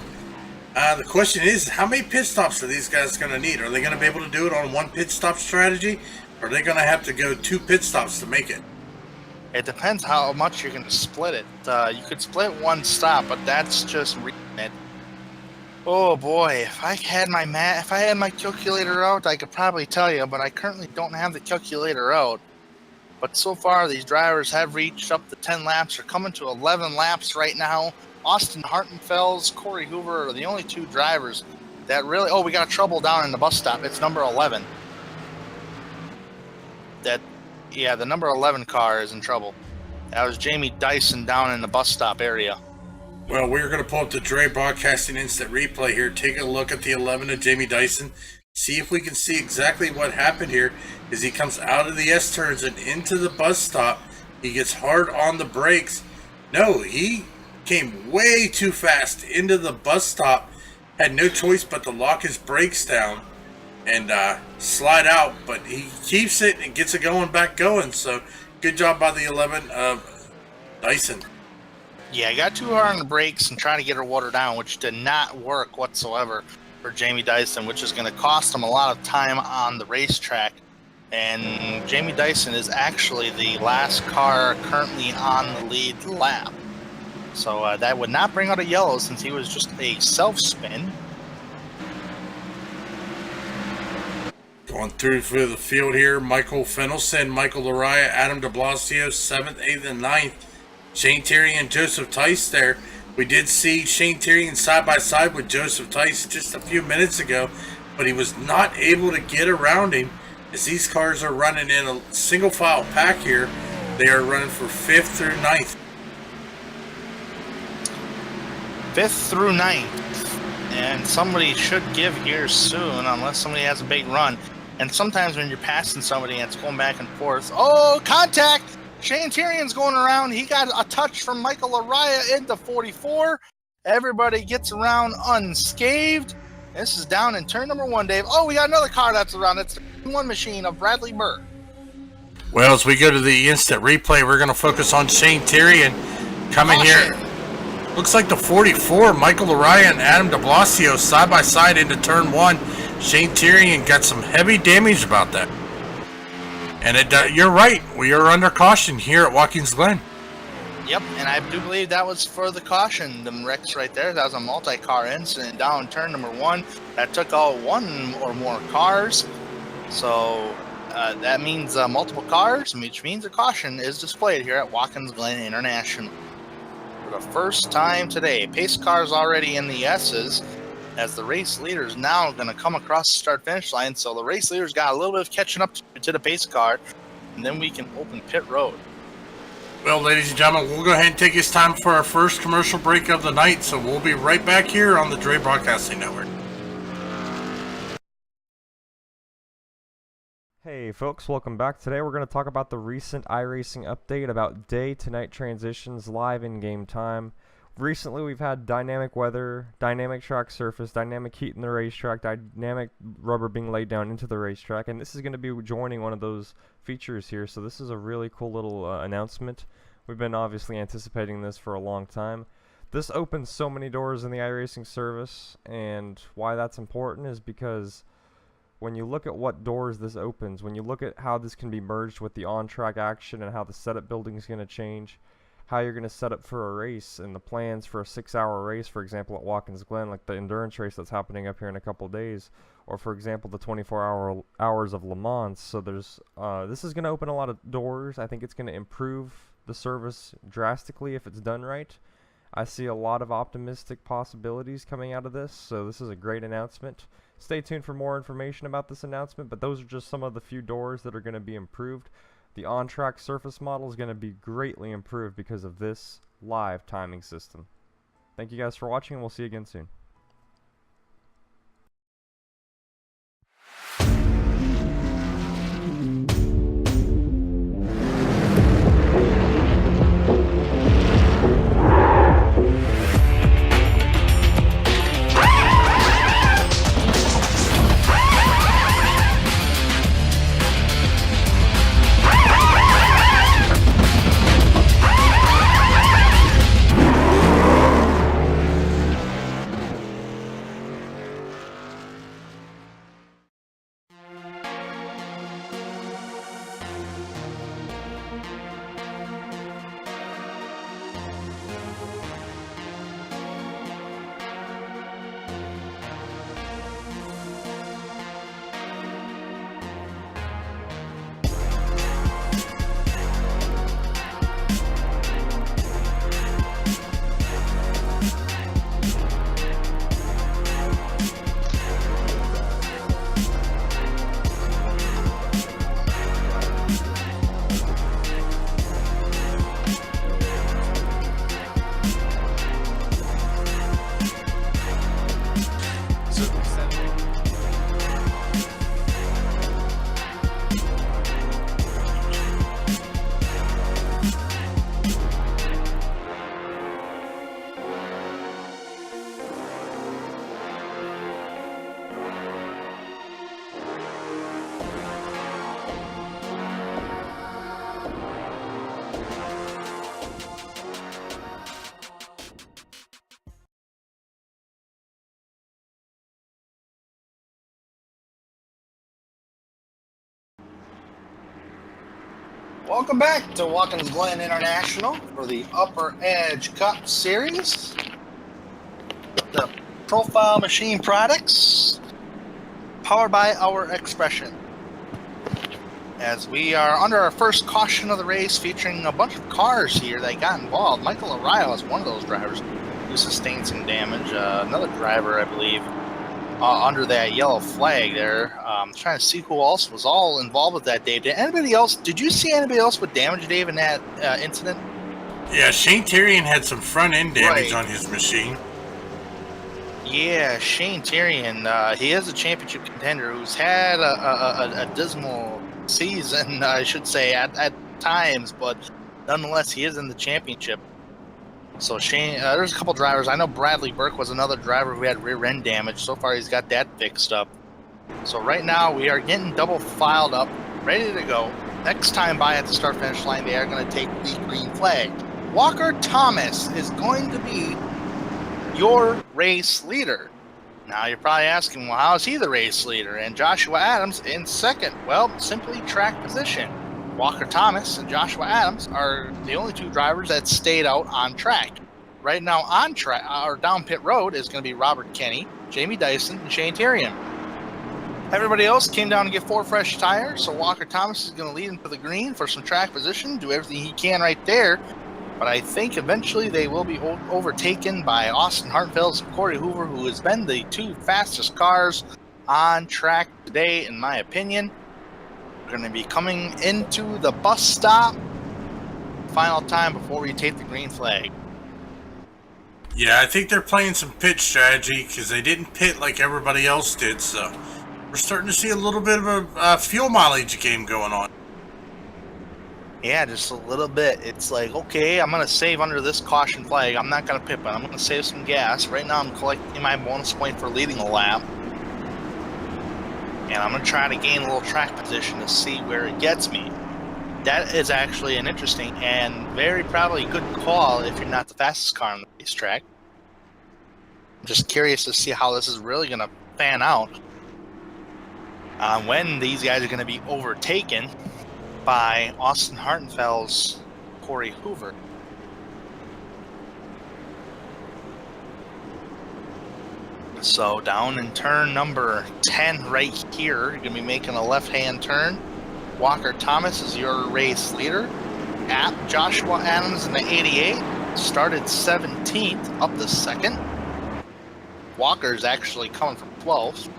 The question is, how many pit stops are these guys going to need? Are they going to be able to do it on one pit stop strategy? Or are they going to have to go 2 pit stops to make it? It depends how much you're going to split it. You could split one stop, but that's just reading it. Oh boy, if I had my calculator out, I could probably tell you, but I currently don't have the calculator out. But so far, these drivers have reached up to 10 laps. They're coming to 11 laps right now. Austin Hartfeld's, Corey Hoover are the only 2 drivers that really... Oh, we got trouble down in the bus stop. It's number 11. Yeah, the number 11 car is in trouble. That was Jamie Dyson down in the bus stop area. Well, we're going to pull up the Dre Broadcasting Instant Replay here. Take a look at the 11 of Jamie Dyson. See if we can see exactly what happened here as he comes out of the S-turns and into the bus stop. He gets hard on the brakes. No, he came way too fast into the bus stop. Had no choice but to lock his brakes down and slide out. But he keeps it and gets it back going. So good job by the 11 of Dyson. Yeah, I got too hard on the brakes and trying to get her water down, which did not work whatsoever for Jamie Dyson, which is going to cost him a lot of time on the racetrack. And Jamie Dyson is actually the last car currently on the lead lap. So that would not bring out a yellow since he was just a self-spin. Going through for the field here, Michael Fennelson, Michael Lariah, Adam de Blasio, 7th, 8th, and 9th. Shane Terry and Joseph Tice there. We did see Shane Tyrion side by side with Joseph Tice just a few minutes ago, but he was not able to get around him as these cars are running in a single file pack here. They are running for 5th through 9th. 5th through 9th. and somebody should give here soon, unless somebody has a big run. And sometimes when you're passing somebody and it's going back and forth, oh, contact! Shane Tyrion's going around. He got a touch from Michael Araya into 44. Everybody gets around unscathed. This is down in turn number 1, Dave. Oh, we got another car that's around. It's the one machine of Bradley Burr. Well, as we go to the instant replay, we're going to focus on Shane Tyrion coming here. Looks like the 44, Michael Araya and Adam de Blasio side by side into turn 1. Shane Tyrion got some heavy damage about that. And you're right, we are under caution here at Watkins Glen. Yep, and I do believe that was for the caution. The wrecks right there, that was a multi-car incident down turn number 1. That took out 1 or more cars. So that means multiple cars, which means a caution is displayed here at Watkins Glen International. For the first time today, pace cars already in the S's, as the race leader is now going to come across the start-finish line. So the race leader's got a little bit of catching up to the pace car, and then we can open pit road. Well, ladies and gentlemen, we'll go ahead and take this time for our first commercial break of the night, so we'll be right back here on the Dre Broadcasting Network. Hey folks, welcome back. Today we're going to talk about the recent iRacing update about day to night transitions live in game time. Recently we've had dynamic weather, dynamic track surface, dynamic heat in the racetrack, dynamic rubber being laid down into the racetrack, and this is going to be joining one of those features here, so this is a really cool little announcement. We've been obviously anticipating this for a long time. This opens so many doors in the iRacing service, and why that's important is because when you look at what doors this opens, when you look at how this can be merged with the on-track action and how the setup building is going to change, how you're going to set up for a race and the plans for a 6-hour race, for example, at Watkins Glen, like the endurance race that's happening up here in a couple of days, or for example, the 24 hours of Le Mans. So there's this is going to open a lot of doors. I think it's going to improve the service drastically if it's done right. I see a lot of optimistic possibilities coming out of this, so this is a great announcement. Stay tuned for more information about this announcement, but those are just some of the few doors that are going to be improved. The on-track surface model is going to be greatly improved because of this live timing system. Thank you guys for watching, and we'll see you again soon. Welcome back to Watkins Glen International for the Upper Edge Cup Series. The Profile Machine products, powered by our Expression. As we are under our first caution of the race, featuring a bunch of cars here that got involved. Michael Araya was one of those drivers who sustained some damage. Another driver, I believe, under that yellow flag there. Trying to see who else was all involved with that, Dave. Did you see anybody else with damage, Dave, in that incident? Yeah, Shane Tyrion had some front end damage on his machine. Yeah, Shane Tyrion. He is a championship contender who's had a dismal season, I should say, at times, but nonetheless, he is in the championship. So Shane, there's a couple drivers. I know Bradley Burke was another driver who had rear end damage. So far, he's got that fixed up. So right now, we are getting double filed up, ready to go. Next time by at the start finish line, they are going to take the green flag. Walker Thomas is going to be your race leader. Now you're probably asking, well, how is he the race leader? And Joshua Adams in second. Well, simply track position. Walker Thomas and Joshua Adams are the only two drivers that stayed out on track. Right now on track, or down pit road, is going to be Robert Kenny, Jamie Dyson, and Shane Tyrion. Everybody else came down to get 4 fresh tires, so Walker Thomas is going to lead into the green for some track position, do everything he can right there. But I think eventually they will be overtaken by Austin Hartfeld and Corey Hoover, who has been the 2 fastest cars on track today, in my opinion. We're going to be coming into the bus stop. Final time before we take the green flag. Yeah, I think they're playing some pit strategy because they didn't pit like everybody else did, so we're starting to see a little bit of a fuel mileage game going on. Yeah, just a little bit. It's like, okay, I'm going to save under this caution flag. I'm not going to pit, but I'm going to save some gas. Right now, I'm collecting my bonus point for leading a lap. And I'm going to try to gain a little track position to see where it gets me. That is actually an interesting and very probably good call if you're not the fastest car on the racetrack. I'm just curious to see how this is really going to pan out. When these guys are going to be overtaken by Austin Hartenfeld's Corey Hoover. So down in turn number 10 right here, you're going to be making a left-hand turn. Walker Thomas is your race leader. Joshua Adams in the 88 started 17th, up to second. Walker's actually coming from 12th.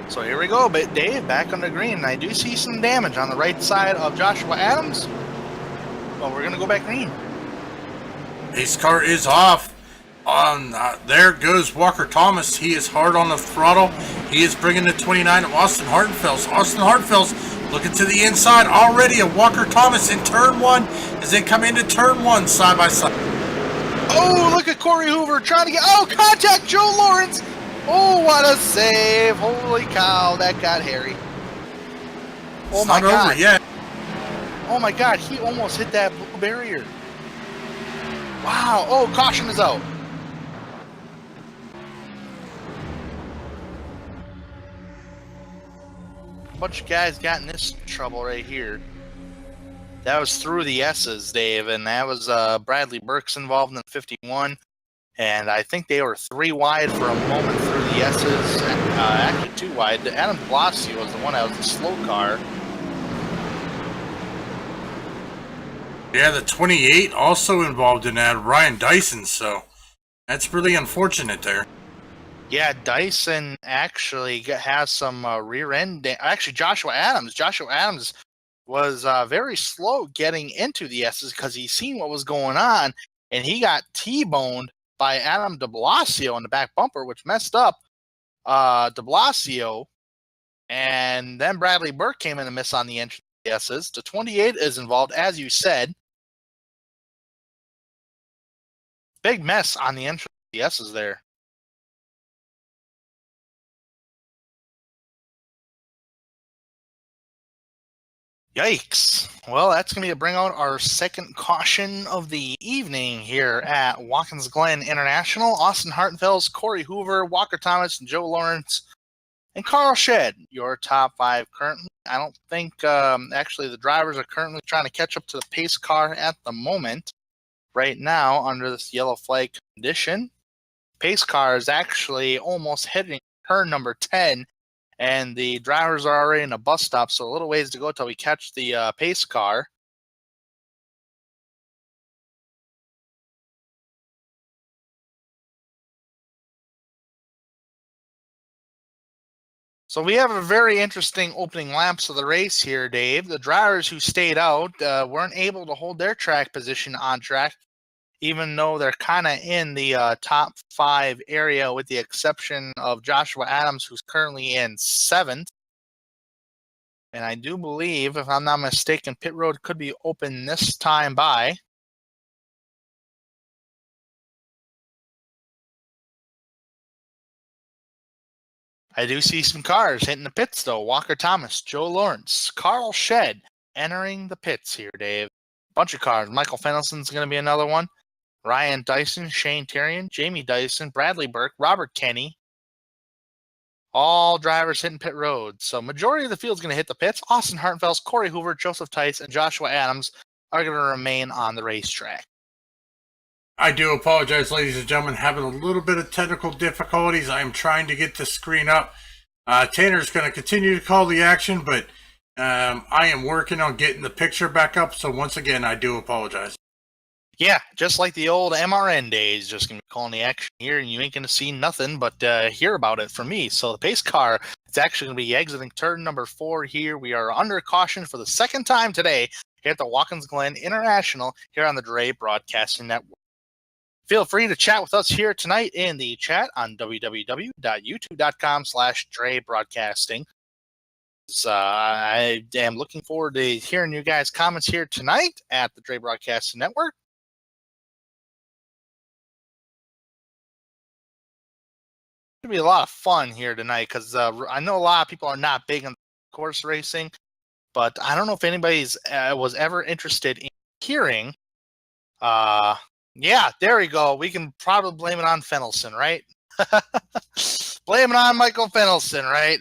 So here we go, but Dave back on the green. I do see some damage on the right side of Joshua Adams. Well, we're going to go back green. His car is off. There goes Walker Thomas. He is hard on the throttle. He is bringing the 29 of Austin Hartenfeld. Austin Hartenfeld looking to the inside already of Walker Thomas in turn 1 as they come into turn 1 side by side. Oh, look at Corey Hoover trying to get... Oh, contact Joe Lawrence. Oh, what a save. Holy cow, that got hairy. Oh, my God. Over yet. Oh, my God, he almost hit that blue barrier. Wow. Oh, caution is out. A bunch of guys got in this trouble right here. That was through the S's, Dave, and that was Bradley Burke's involved in the 51. And I think they were 3 wide for a moment through the S's, and actually 2 wide. Adam Blasio was the one that was the slow car. Yeah, the 28 also involved in that, Ryan Dyson, so that's really unfortunate there. Yeah, Dyson actually has some rear end. Actually, Joshua Adams was very slow getting into the S's because he seen what was going on, and he got T-boned by Adam de Blasio in the back bumper, which messed up de Blasio. And then Bradley Burke came in to miss on the entry of the S's. The 28 is involved, as you said. Big mess on the entry of the S's there. Yikes. Well, that's going to bring out our second caution of the evening here at Watkins Glen International. Austin Hartenfeld, Corey Hoover, Walker Thomas, and Joe Lawrence, and Carl Shedd, your top 5 currently. I don't think, actually, the drivers are currently trying to catch up to the pace car at the moment. Right now, under this yellow flag condition, pace car is actually almost hitting turn number 10. And the drivers are already in a bus stop, so a little ways to go until we catch the pace car. So we have a very interesting opening laps of the race here, Dave. The drivers who stayed out weren't able to hold their track position on track even though they're kind of in the top 5 area, with the exception of Joshua Adams, who's currently in 7th. And I do believe, if I'm not mistaken, pit road could be open this time by. I do see some cars hitting the pits, though. Walker Thomas, Joe Lawrence, Carl Shed entering the pits here, Dave. Bunch of cars. Michael Fennelson's going to be another one. Ryan Dyson, Shane Terrian, Jamie Dyson, Bradley Burke, Robert Kenny. All drivers hitting pit road. So majority of the field's going to hit the pits. Austin Hartenfels, Corey Hoover, Joseph Tice, and Joshua Adams are going to remain on the racetrack. I do apologize, ladies and gentlemen, having a little bit of technical difficulties. I'm trying to get the screen up. Tanner's going to continue to call the action, but I am working on getting the picture back up. So once again, I do apologize. Yeah, just like the old MRN days, just going to be calling the action here, and you ain't going to see nothing but hear about it from me. So the pace car, it's actually going to be exiting turn number 4 here. We are under caution for the second time today here at the Watkins Glen International here on the Dre Broadcasting Network. Feel free to chat with us here tonight in the chat on www.youtube.com/Dre Broadcasting. I am looking forward to hearing you guys' comments here tonight at the Dre Broadcasting Network. It's going to be a lot of fun here tonight because I know a lot of people are not big on course racing, but I don't know if anybody's was ever interested in hearing yeah, there we go. We can probably blame it on Fennelson, right? Blame it on Michael Fennelson, right?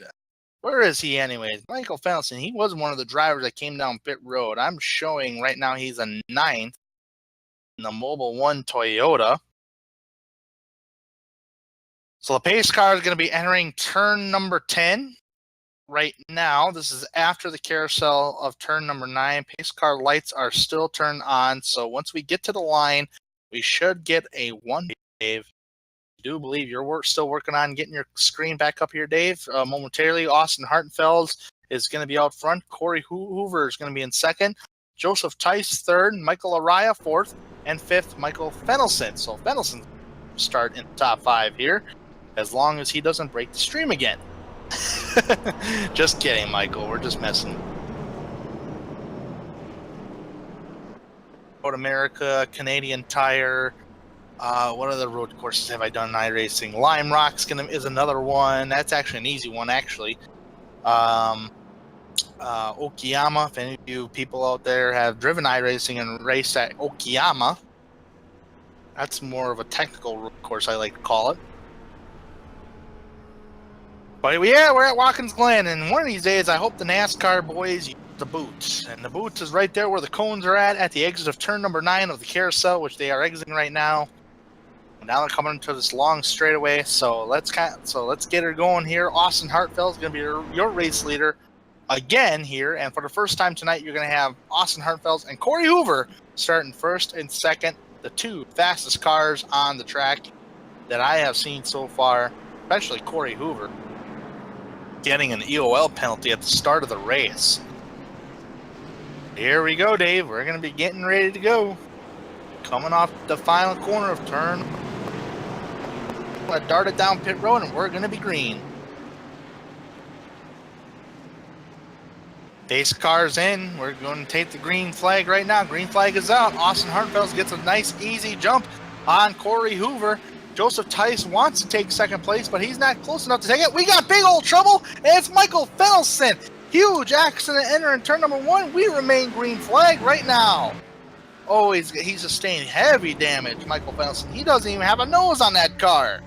Where is he anyways? Michael Fennelson, he was one of the drivers that came down pit road. I'm showing right now he's a 9th in the Mobile 1 Toyota. So the pace car is going to be entering turn number 10 right now. This is after the carousel of turn number 9. Pace car lights are still turned on. So once we get to the line, we should get a 1, Dave. I do believe you're still working on getting your screen back up here, Dave. Momentarily, Austin Hartenfels is going to be out front. Corey Hoover is going to be in 2nd. Joseph Tice 3rd. Michael Araya 4th. And 5th, Michael Fennelson. So Fennelson start in the top 5 here, as long as he doesn't break the stream again. Just kidding, Michael. We're just messing. Road America, Canadian Tire. What other road courses have I done in iRacing? Lime Rock's is another one. That's actually an easy one, actually. Okayama. If any of you people out there have driven iRacing and raced at Okayama, that's more of a technical road course, I like to call it. But yeah, we're at Watkins Glen, and one of these days, I hope the NASCAR boys use the boots. And the boots is right there where the cones are at the exit of turn number 9 of the carousel, which they are exiting right now. And now they're coming into this long straightaway. So let's get her going here. Austin Hartenfels is going to be your race leader again here, and for the first time tonight, you're going to have Austin Hartenfels and Corey Hoover starting 1st and 2nd, the 2 fastest cars on the track that I have seen so far, especially Corey Hoover getting an EOL penalty at the start of the race. Here we go, Dave. We're going to be getting ready to go. Coming off the final corner of turn. I'm going to dart it down pit road, and we're going to be green. Base car's in. We're going to take the green flag right now. Green flag is out. Austin Hartenfels gets a nice, easy jump on Corey Hoover. Joseph Tice wants to take 2nd place, but he's not close enough to take it. We got big old trouble, and it's Michael Fennelson. Huge accident entering turn number 1. We remain green flag right now. Oh, he's sustained heavy damage, Michael Fennelson. He doesn't even have a nose on that car.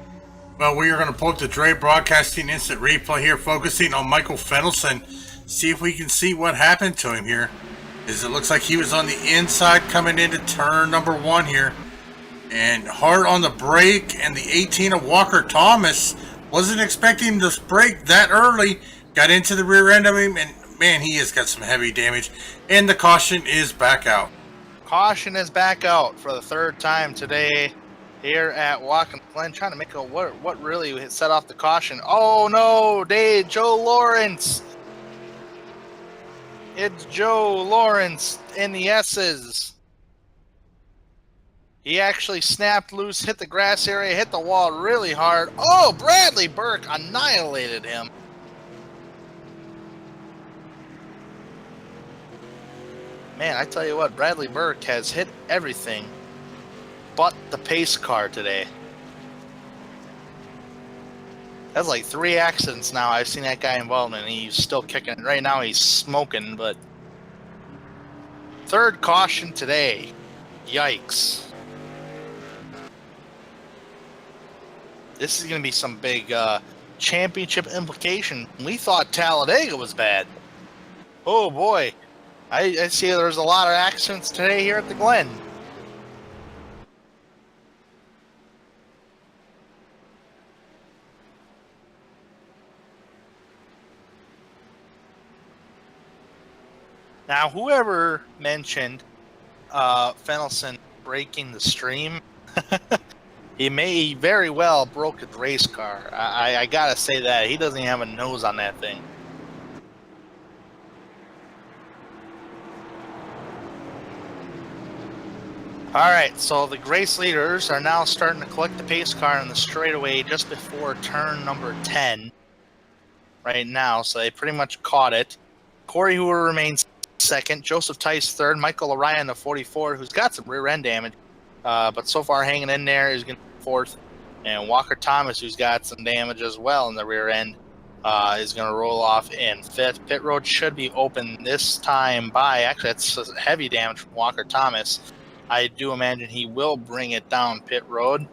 Well, we are going to pull up the Dre Broadcasting instant replay here, focusing on Michael Fennelson. See if we can see what happened to him here. As it looks like he was on the inside coming into turn number 1 here. And hard on the brake, and the 18 of Walker Thomas wasn't expecting him to brake that early. Got into the rear end of him, and man, he has got some heavy damage. And the caution is back out. Caution is back out for the 3rd time today here at Watkins Glen. Trying to make a what really set off the caution. Oh no, Dave, Joe Lawrence. It's Joe Lawrence in the S's. He actually snapped loose, hit the grass area, hit the wall really hard. Oh, Bradley Burke annihilated him. Man, I tell you what, Bradley Burke has hit everything but the pace car today. That's like 3 accidents now I've seen that guy involved in, and he's still kicking it. Right now he's smoking, but 3rd caution today. Yikes. This is going to be some big championship implication. We thought Talladega was bad. Oh boy. I see there's a lot of accidents today here at the Glen. Now, whoever mentioned Fennelson breaking the stream, he may very well broke his race car. I gotta say that. He doesn't even have a nose on that thing. Alright, so the race leaders are now starting to collect the pace car in the straightaway just before turn number 10 right now, so they pretty much caught it. Corey Hoover remains second, Joseph Tice third, Michael Araya in the 44, who's got some rear end damage, but so far hanging in there, is going to be fourth. And Walker Thomas, who's got some damage as well in the rear end, is going to roll off in fifth. Pit road should be open this time by, actually that's heavy damage from Walker Thomas. I do imagine he will bring it down pit road.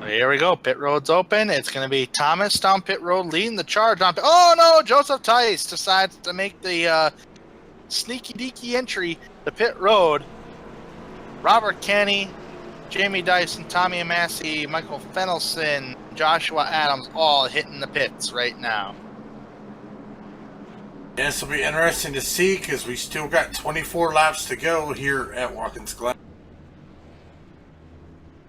Here we go. Pit road's open. It's going to be Thomas down pit road leading the charge on. Oh no! Joseph Tice decides to make the sneaky deaky entry to pit road. Robert Kenny, Jamie Dyson, Tommy Amassi, Michael Fennelson, Joshua Adams all hitting the pits right now. This will be interesting to see because we still got 24 laps to go here at Watkins Glen.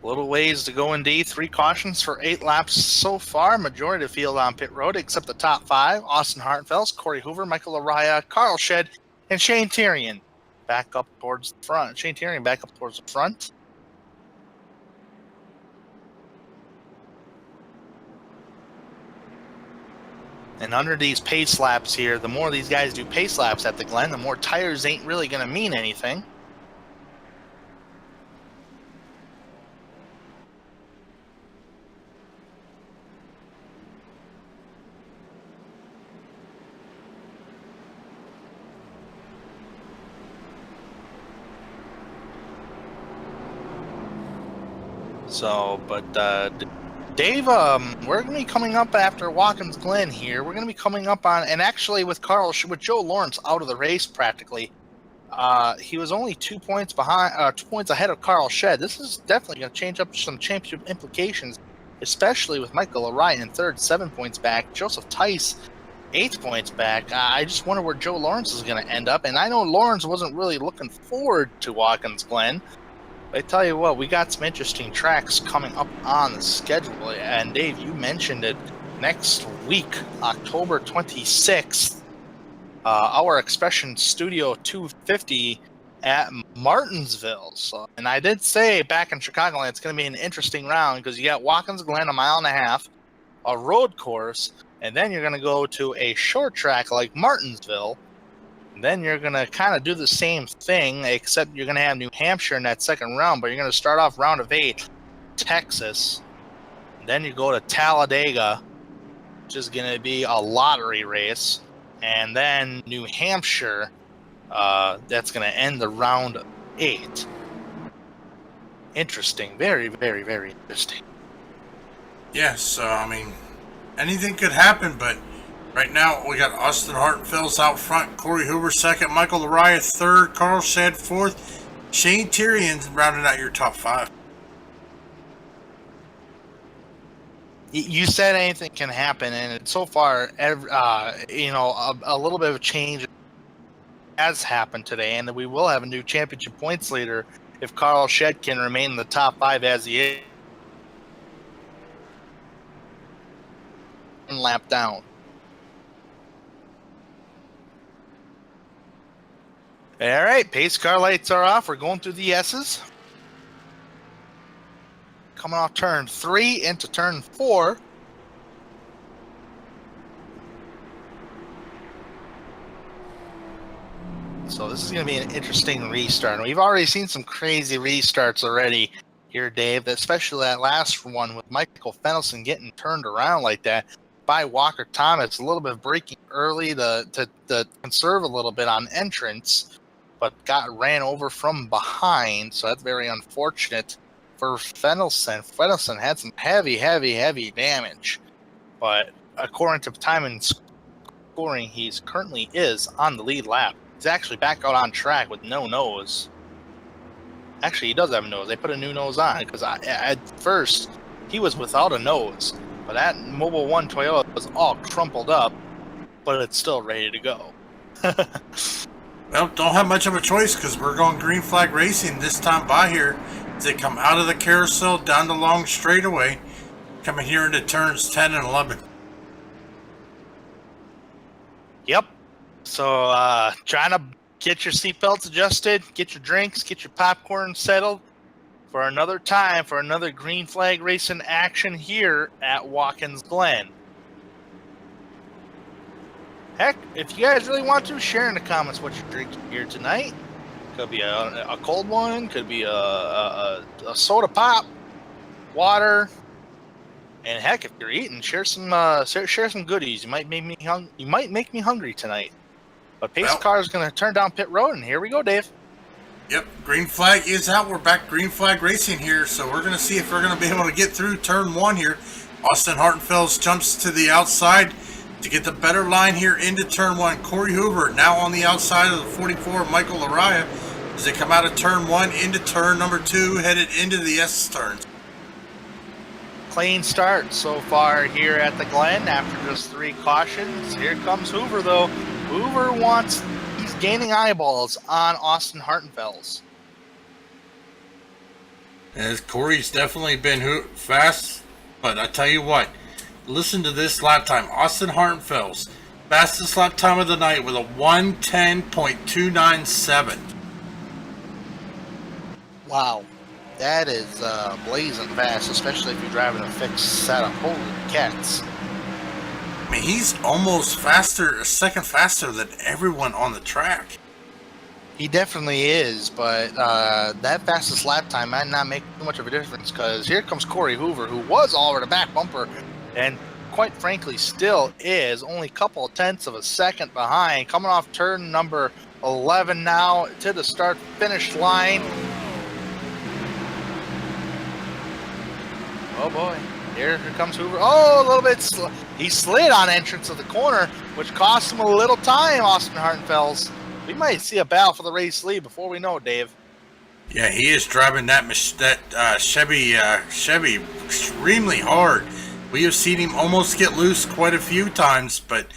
Little ways to go indeed. 3 cautions for 8 laps so far. Majority of the field on pit road except the top 5. Austin Hartenfels, Corey Hoover, Michael Araya, Carl Shed, and Shane Tyrion back up towards the front. Shane Tyrion back up towards the front. And under these pace laps here, the more these guys do pace laps at the Glen, the more tires ain't really going to mean anything. So, but Dave, we're going to be coming up after Watkins Glen here. We're going to be coming up on, and actually with with Joe Lawrence out of the race practically, he was only 2 points behind, 2 points ahead of Carl Shed. This is definitely going to change up some championship implications, especially with Michael Araya in third, 7 points back. Joseph Tice, 8 points back. I just wonder where Joe Lawrence is going to end up. And I know Lawrence wasn't really looking forward to Watkins Glen. I tell you what, we got some interesting tracks coming up on the schedule. And Dave, you mentioned it, next week, October 26th, our Expression Studio 250 at Martinsville. So, and I did say back in Chicagoland, it's going to be an interesting round because you got Watkins Glen, 1.5 miles, a road course, and then you're going to go to a short track like Martinsville. Then you're going to kind of do the same thing, except you're going to have New Hampshire in that second round, but you're going to start off round of 8, Texas. Then you go to Talladega, which is going to be a lottery race. And then New Hampshire, that's going to end the round 8. Interesting. Very, very, very interesting. Yes, I mean, anything could happen, but right now, we got Austin Hartenfels out front, Corey Hoover second, Michael Araya third, Carl Shed fourth, Shane Tyrion rounding out your top 5. You said anything can happen, and so far, a little bit of a change has happened today, and we will have a new championship points leader if Carl Shed can remain in the top 5 as he is. One lap down. All right, pace car lights are off. We're going through the S's. Coming off turn 3 into turn 4. So this is going to be an interesting restart. And we've already seen some crazy restarts already here, Dave, especially that last one with Michael Fennelson getting turned around like that by Walker Thomas. A little bit of braking early to conserve a little bit on entrance, but got ran over from behind. So that's very unfortunate for Fennelson. Fennelson had some heavy damage. But according to time and scoring, he's currently is on the lead lap. He's actually back out on track with no nose. Actually, he does have a nose. They put a new nose on because at first he was without a nose. But that Mobile 1 Toyota was all crumpled up, but it's still ready to go. Well, don't have much of a choice because we're going green flag racing this time by here. As they come out of the carousel down the long straightaway, coming here into turns 10 and 11. Yep. So trying to get your seatbelts adjusted, get your drinks, get your popcorn settled for another time, for another green flag racing action here at Watkins Glen. Heck, if you guys really want to, share in the comments what you're drinking here tonight. Could be a cold one, could be a soda pop, water, and heck, if you're eating, share some goodies. You might make me hungry tonight. But pace car is going to turn down pit road, and here we go, Dave. Yep, green flag is out. We're back green flag racing here, so we're going to see if we're going to be able to get through turn 1 here. Austin Hartenfels jumps to the outside to get the better line here into turn 1. Corey Hoover now on the outside of the 44, Michael Araya, as they come out of turn 1 into turn number 2, headed into the S turns. Clean start so far here at the Glen after just 3 cautions. Here comes Hoover, though. Hoover he's gaining eyeballs on Austin Hartenfels. As Corey's definitely been fast, but I tell you what, listen to this lap time. Austin Hartenfels, fastest lap time of the night with a 1:10.297. Wow, that is blazing fast, especially if you're driving a fixed setup. Holy cats. I mean, he's almost a second faster than everyone on the track. He definitely is, but that fastest lap time might not make too much of a difference because here comes Corey Hoover, who was all over the back bumper and quite frankly still is only a couple of tenths of a second behind, coming off turn number 11 now to the start-finish line. Oh boy. Here comes Hoover. Oh, a little bit. He slid on entrance of the corner, which cost him a little time, Austin Hartenfels. We might see a battle for the race lead before we know it, Dave. Yeah, he is driving that Chevy extremely hard. We have seen him almost get loose quite a few times, but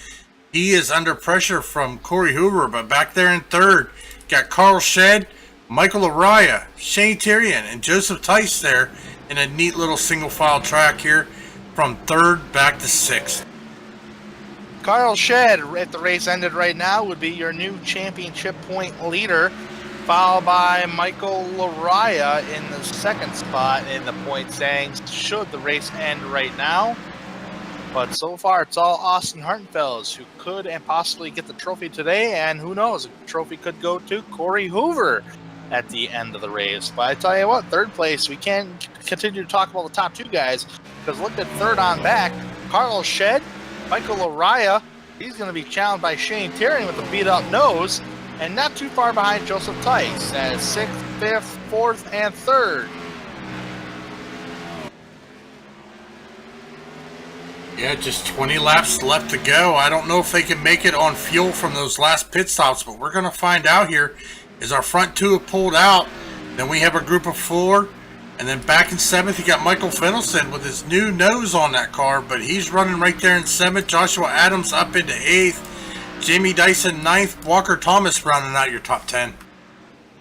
he is under pressure from Corey Hoover. But back there in third, got Carl Shedd, Michael Araya, Shane Tyrion, and Joseph Tice there in a neat little single file track here from third back to sixth. Carl Shedd, if the race ended right now, would be your new championship point leader, followed by Michael Araya in the second spot in the point standings should the race end right now. But so far, it's all Austin Hartenfels who could and possibly get the trophy today, and who knows, the trophy could go to Corey Hoover at the end of the race. But I tell you what, third place, we can't continue to talk about the top 2 guys, because look at third on back, Carl Shedd, Michael Araya, he's going to be challenged by Shane Tyrion with a beat-up nose, and not too far behind Joseph Tice at 6th, 5th, 4th, and 3rd. Yeah, just 20 laps left to go. I don't know if they can make it on fuel from those last pit stops, but we're going to find out here as our front 2 have pulled out. Then we have a group of 4. And then back in 7th, you got Michael Fennelson with his new nose on that car, but he's running right there in 7th. Joshua Adams up into 8th. Jamie Dyson 9th. Walker Thomas rounding out your top 10.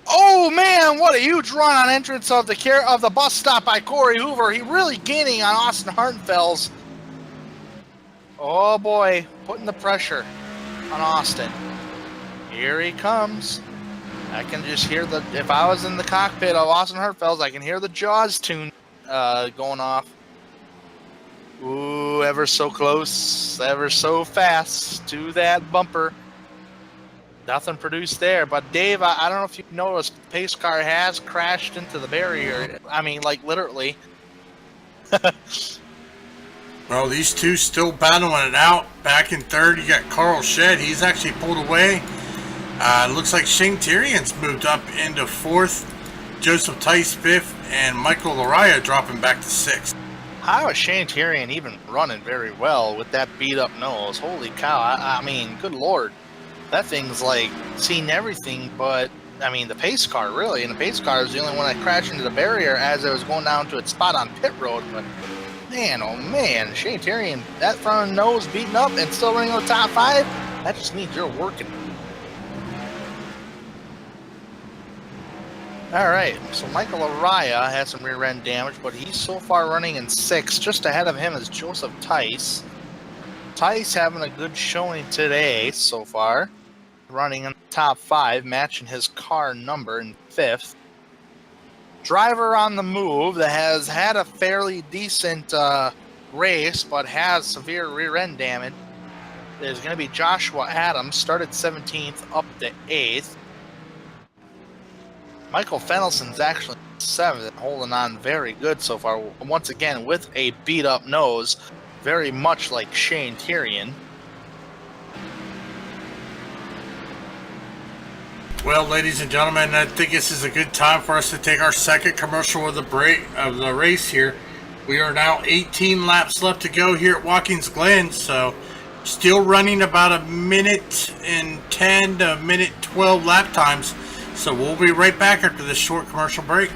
Oh man, what a huge run on entrance of the bus stop by Corey Hoover. He really gaining on Austin Hartenfels. Oh boy, putting the pressure on Austin. Here he comes. I can just hear if I was in the cockpit of Austin Hertfeld's, I can hear the Jaws tune going off. Ooh, ever so close, ever so fast to that bumper. Nothing produced there, but Dave, I don't know if you've noticed, the pace car has crashed into the barrier. I mean, like literally. Well, these two still battling it out. Back in third, you got Carl Shedd. He's actually pulled away. Looks like Shane Tyrion's moved up into fourth. Joseph Tice fifth, and Michael Laraya dropping back to sixth. How is Shane Tyrion even running very well with that beat up nose? Holy cow! I mean, good lord, that thing's like seen everything. But I mean, the pace car really, and the pace car is the only one that crashed into the barrier as it was going down to its spot on pit road. But man, oh man, Shane Tyrion, that front nose beaten up and still running on the top 5. That just means you're working. All right, so Michael Araya has some rear end damage, but he's so far running in 6th. Just ahead of him is Joseph Tice. Tice having a good showing today so far, running in the top 5, matching his car number in 5th. Driver on the move that has had a fairly decent race, but has severe rear end damage is going to be Joshua Adams. Started 17th up to 8th. Michael Fennelson's actually 7th, holding on very good so far. Once again, with a beat-up nose, very much like Shane Tyrion. Well, ladies and gentlemen, I think this is a good time for us to take our second commercial of the race here. We are now 18 laps left to go here at Watkins Glen, so still running about a minute and 10 to a minute 12 lap times. So we'll be right back after this short commercial break.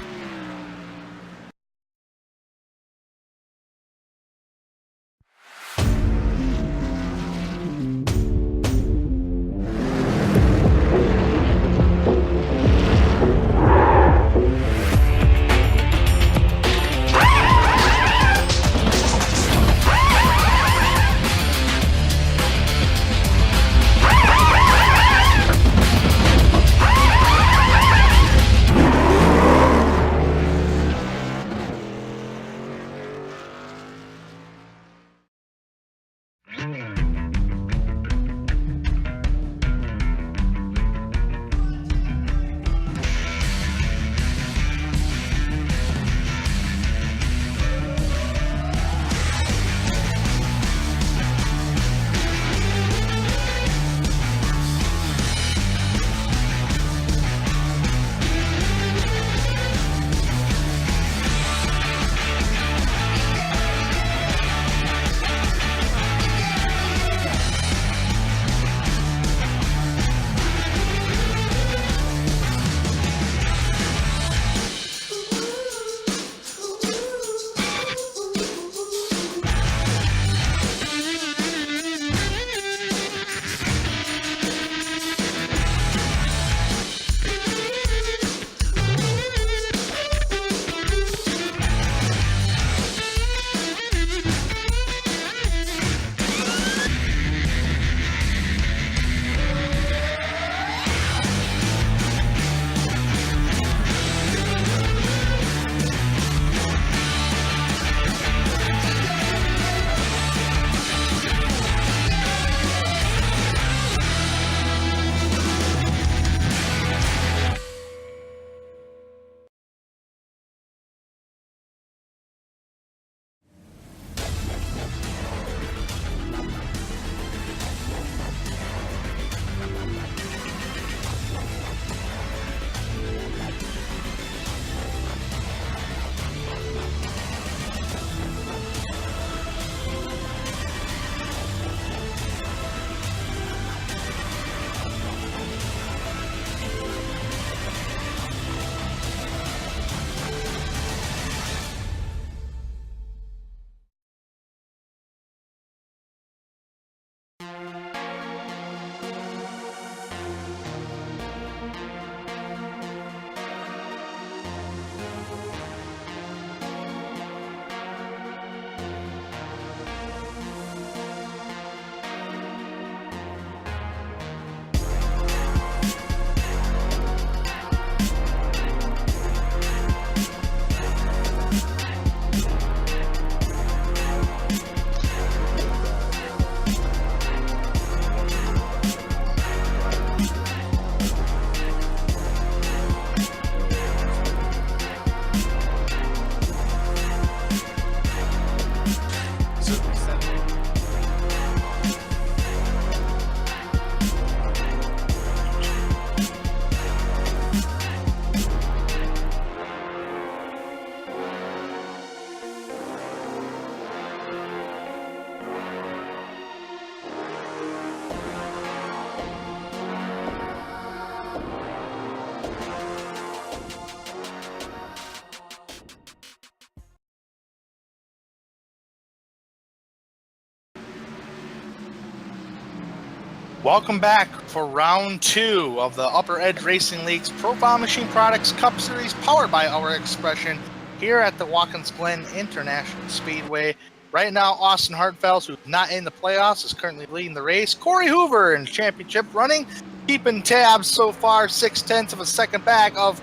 Welcome back for round 2 of the Upper Edge Racing League's Profile Machine Products Cup Series powered by Our Expression here at the Watkins Glen International Speedway. Right now, Austin Hartfels, who's not in the playoffs, is currently leading the race. Corey Hoover in championship running, keeping tabs so far, 0.6 of a second back of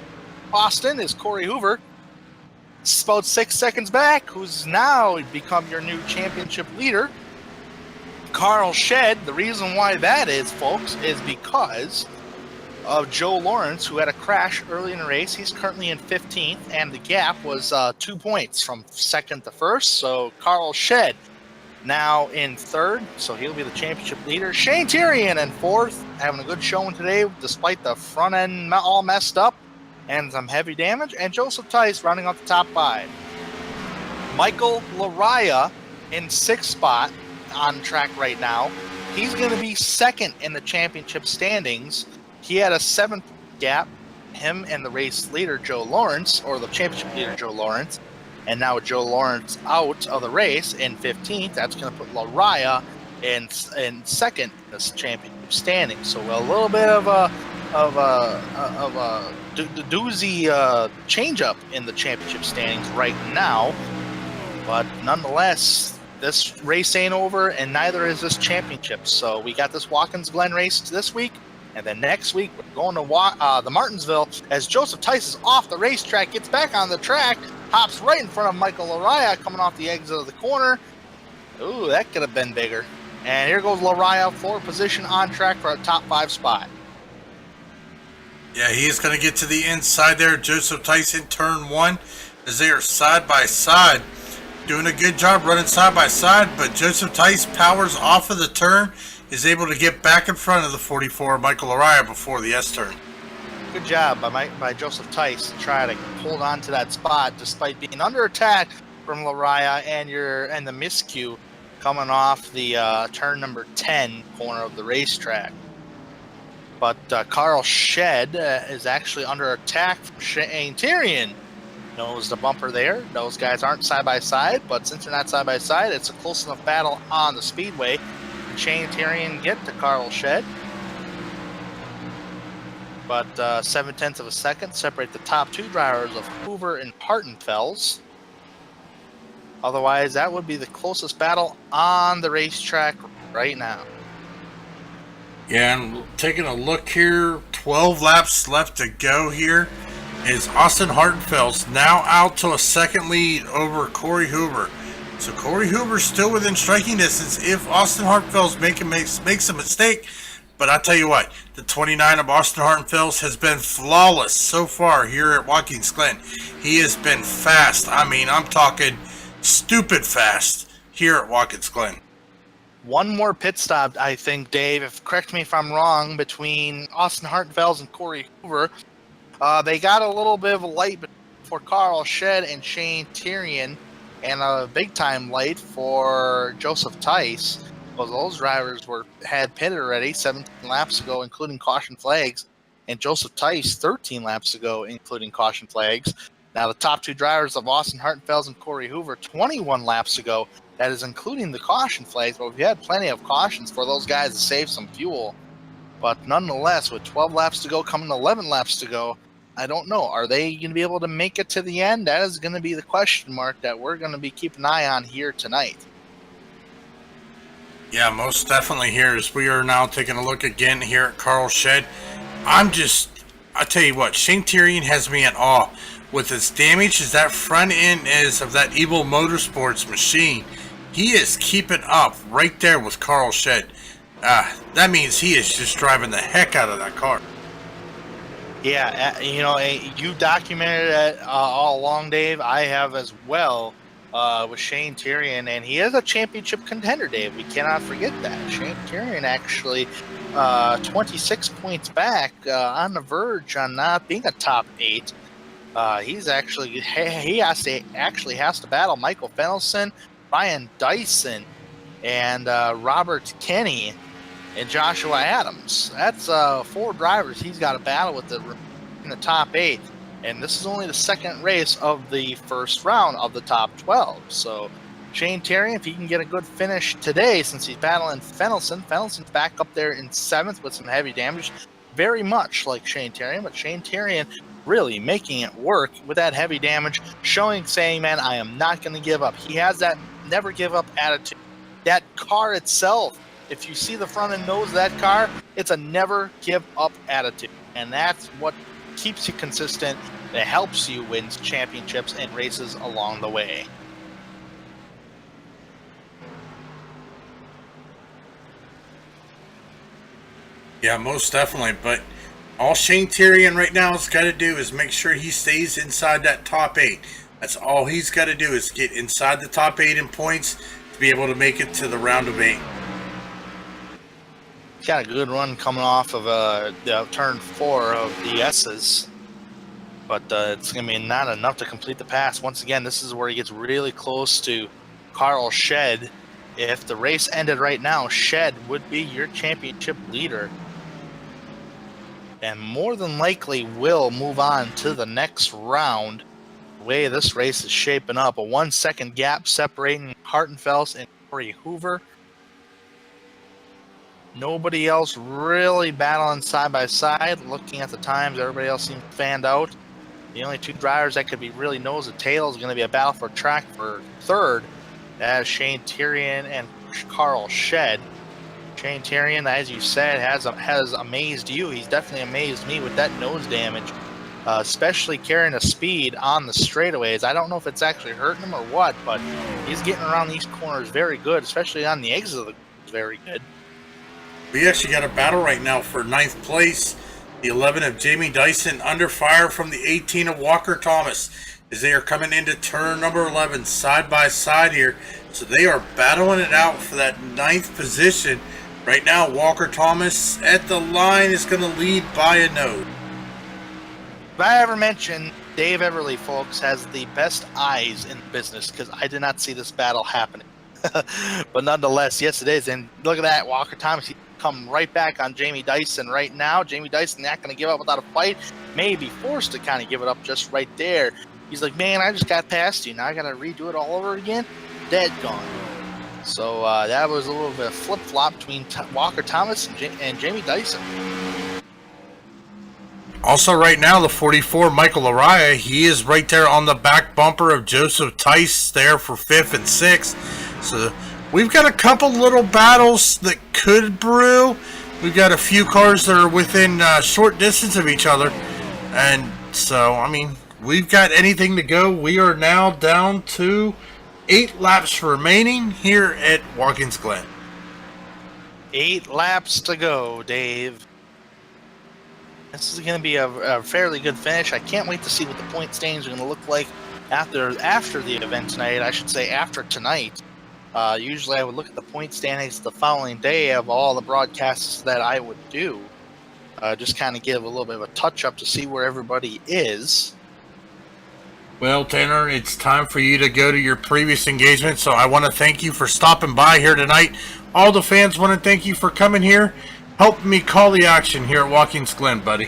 Austin is Corey Hoover. It's about 6 seconds back, who's now become your new championship leader. Carl Shed, the reason why that is, folks, is because of Joe Lawrence, who had a crash early in the race. He's currently in 15th, and the gap was 2 points from second to first. So Carl Shed now in third, so he'll be the championship leader. Shane Tyrion in fourth, having a good showing today, despite the front end all messed up and some heavy damage. And Joseph Tice rounding out the top 5. Michael Laraya in 6th spot on track right now. He's going to be second in the championship standings. He had a 7 gap, him and the race leader Joe Lawrence, or the championship leader Joe Lawrence, and now with Joe Lawrence out of the race in 15th, that's going to put Laraya in second in this championship standing. So a little bit of a doozy change up in the championship standings right now, but nonetheless, this race ain't over, and neither is this championship. So we got this Watkins Glen race this week, and then next week we're going to the Martinsville as Joseph Tice is off the racetrack, gets back on the track, hops right in front of Michael Laraya coming off the exit of the corner. Ooh, that could have been bigger. And here goes Laraya, 4th position on track for a top 5 spot. Yeah, he's going to get to the inside there. Joseph Tice in turn 1 as they are side by side. Doing a good job running side by side, but Joseph Tice powers off of the turn, is able to get back in front of the 44 Michael Laraya before the S-turn. Good job by Joseph Tice to try to hold on to that spot despite being under attack from Laraya and the miscue coming off the turn number 10 corner of the racetrack. But Carl Shed is actually under attack from Shane Tyrion. Knows the bumper there. Those guys aren't side by side, but since they're not side by side, it's a close enough battle on the speedway. Can Shane Tyrion get to Carl Shed? But 0.7 of a second separate the top 2 drivers of Hoover and Hartenfels. Otherwise, that would be the closest battle on the racetrack right now. Yeah, and taking a look here, 12 laps left to go here. Is Austin Hartenfels now out to a second lead over Corey Hoover. So Corey Hoover's still within striking distance if Austin Hartenfels makes a mistake. But I tell you what, the 29 of Austin Hartenfels has been flawless so far here at Watkins Glen. He has been fast. I mean, I'm talking stupid fast here at Watkins Glen. One more pit stop, I think, Dave, correct me if I'm wrong, between Austin Hartenfels and Corey Hoover. They got a little bit of a light for Carl Shed and Shane Tyrion, and a big-time light for Joseph Tice. Well, those drivers had pitted already 17 laps ago, including caution flags, and Joseph Tice 13 laps ago, including caution flags. Now, the top 2 drivers of Austin Hartenfels and Corey Hoover 21 laps ago. That is including the caution flags, but we've had plenty of cautions for those guys to save some fuel. But nonetheless, with 12 laps to go, coming to 11 laps to go, I don't know. Are they going to be able to make it to the end? That is going to be the question mark that we're going to be keeping an eye on here tonight. Yeah, most definitely here as we are now taking a look again here at Carl Shed. I tell you what, Shane Tyrion has me in awe with as damaged as that front end is of that Evil Motorsports machine. He is keeping up right there with Carl Shed. That means he is just driving the heck out of that car. Yeah, you documented it all along, Dave. I have as well with Shane Tyrion, and he is a championship contender, Dave. We cannot forget that. Shane Tyrion actually 26 points back on the verge on not being a top 8. He has to battle Michael Fennelson, Brian Dyson, and Robert Kenny and Joshua Adams. That's 4 drivers he's got to battle with in the top 8. And this is only the second race of the first round of the top 12. So Shane Terrian, if he can get a good finish today, since he's battling Fennelson. Fennelson's back up there in 7th with some heavy damage, very much like Shane Terrian, but Shane Terrian really making it work with that heavy damage, saying, man, I am not going to give up. He has that never give up attitude. That car itself, if you see the front and nose of that car, it's a never give up attitude. And that's what keeps you consistent. It helps you win championships and races along the way. Yeah, most definitely. But all Shane Terrian right now has got to do is make sure he stays inside that top 8. That's all he's got to do is get inside the top 8 in points to be able to make it to the round of 8. He's got a good run coming off of the turn 4 of the S's. But it's going to be not enough to complete the pass. Once again, this is where he gets really close to Carl Shed. If the race ended right now, Shed would be your championship leader. And more than likely will move on to the next round. The way this race is shaping up, a 1-second gap separating Hartenfels and Corey Hoover. Nobody else really battling side by side. Looking at the times, everybody else seems fanned out. The only 2 drivers that could be really nose to tail is going to be a battle for track for 3rd. That is Shane Terrian and Carl Shed. Shane Terrian, as you said, has amazed you. He's definitely amazed me with that nose damage, especially carrying the speed on the straightaways. I don't know if it's actually hurting him or what, but he's getting around these corners very good, especially on the exit of the very good. We actually got a battle right now for 9th place. The 11 of Jamie Dyson under fire from the 18 of Walker Thomas as they are coming into turn number 11 side by side here. So they are battling it out for that 9th position. Right now, Walker Thomas at the line is going to lead by a node. If I ever mention Dave Everly, folks, has the best eyes in business because I did not see this battle happening. But nonetheless, yes, it is. And look at that, Walker Thomas. He come right back on Jamie Dyson right now. Jamie Dyson not going to give up without a fight. May be forced to kind of give it up just right there. He's like, man, I just got past you. Now I got to redo it all over again. Dead gone. So that was a little bit of flip-flop between Walker Thomas and Jamie Dyson. Also right now, the 44, Michael Araya, he is right there on the back bumper of Joseph Tice there for 5th and 6th. So we've got a couple little battles that could brew. We've got a few cars that are within short distance of each other. And so, I mean, we've got anything to go. We are now down to 8 laps remaining here at Watkins Glen. 8 laps to go, Dave. This is going to be a fairly good finish. I can't wait to see what the point standings are going to look like after the event tonight. I should say after tonight. Usually I would look at the point standings the following day of all the broadcasts that I would do. Just kind of give a little bit of a touch-up to see where everybody is. Well, Tanner, it's time for you to go to your previous engagement, so I want to thank you for stopping by here tonight. All the fans want to thank you for coming here. Help me call the action here at Watkins Glen, buddy.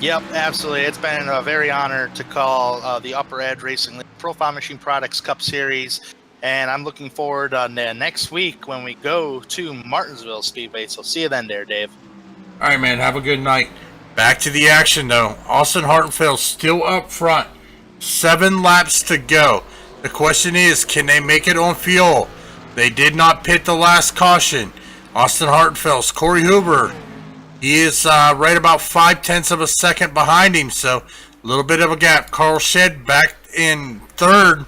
Yep, absolutely. It's been a very honor to call the Upper Edge Racing League Profile Machine Products Cup Series, and I'm looking forward next week when we go to Martinsville Speedway. So see you then there, Dave. All right, man. Have a good night. Back to the action, though. Austin Hartenfeld still up front. 7 laps to go. The question is, can they make it on fuel? They did not pit the last caution. Austin Hartenfeld, Corey Hoover, he is right about 0.5 of a second behind him, so a little bit of a gap. Carl Shed back in 3rd,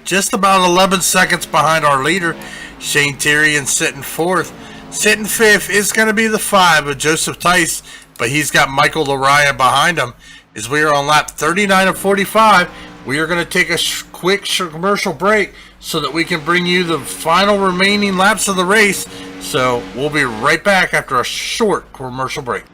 just about 11 seconds behind our leader. Shane Terrian sitting 4th. Sitting 5th is going to be the 5 of Joseph Tice, but he's got Michael Laraya behind him. As we are on lap 39 of 45, we are going to take a quick commercial break so that we can bring you the final remaining laps of the race. So we'll be right back after a short commercial break.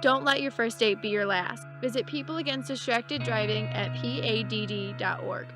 Don't let your first date be your last. Visit People Against Distracted Driving at PADD.org.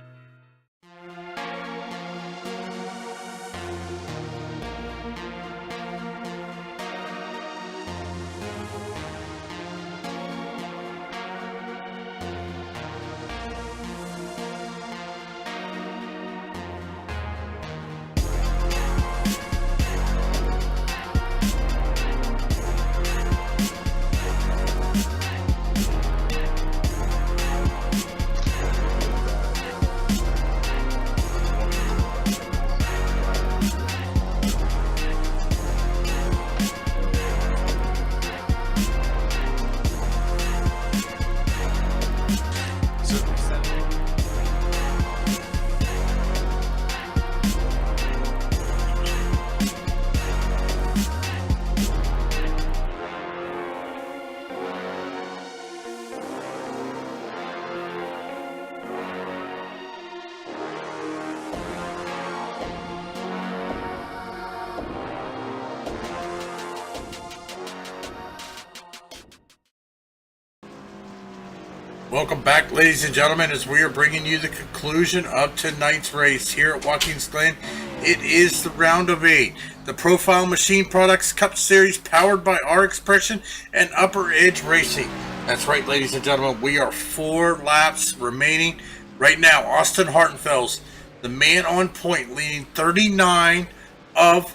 Welcome back, ladies and gentlemen, as we are bringing you the conclusion of tonight's race here at Watkins, Glen. It is the round of 8. The Profile Machine Products Cup Series powered by R Expression and Upper Edge Racing. That's right, ladies and gentlemen, we are 4 laps remaining. Right now, Austin Hartenfels, the man on point, leading 39 of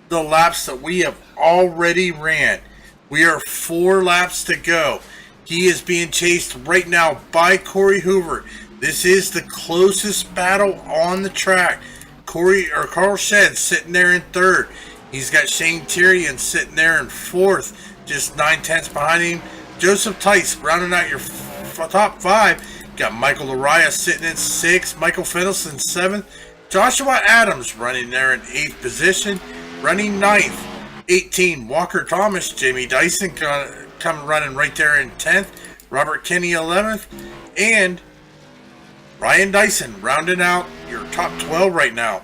the laps that we have already ran. We are 4 laps to go. He is being chased right now by Corey Hoover. This is the closest battle on the track. Carl Shedd sitting there in 3rd. He's got Shane Tyrion sitting there in 4th, just 9/10 behind him. Joseph Tice rounding out your top 5. Got Michael Lariah sitting in 6th. Michael Fennelson 7th. Joshua Adams running there in 8th position. Running 9th, 18, Walker Thomas. Jamie Dyson coming running right there in 10th. Robert Kinney 11th. And Ryan Dyson rounding out your top 12 right now.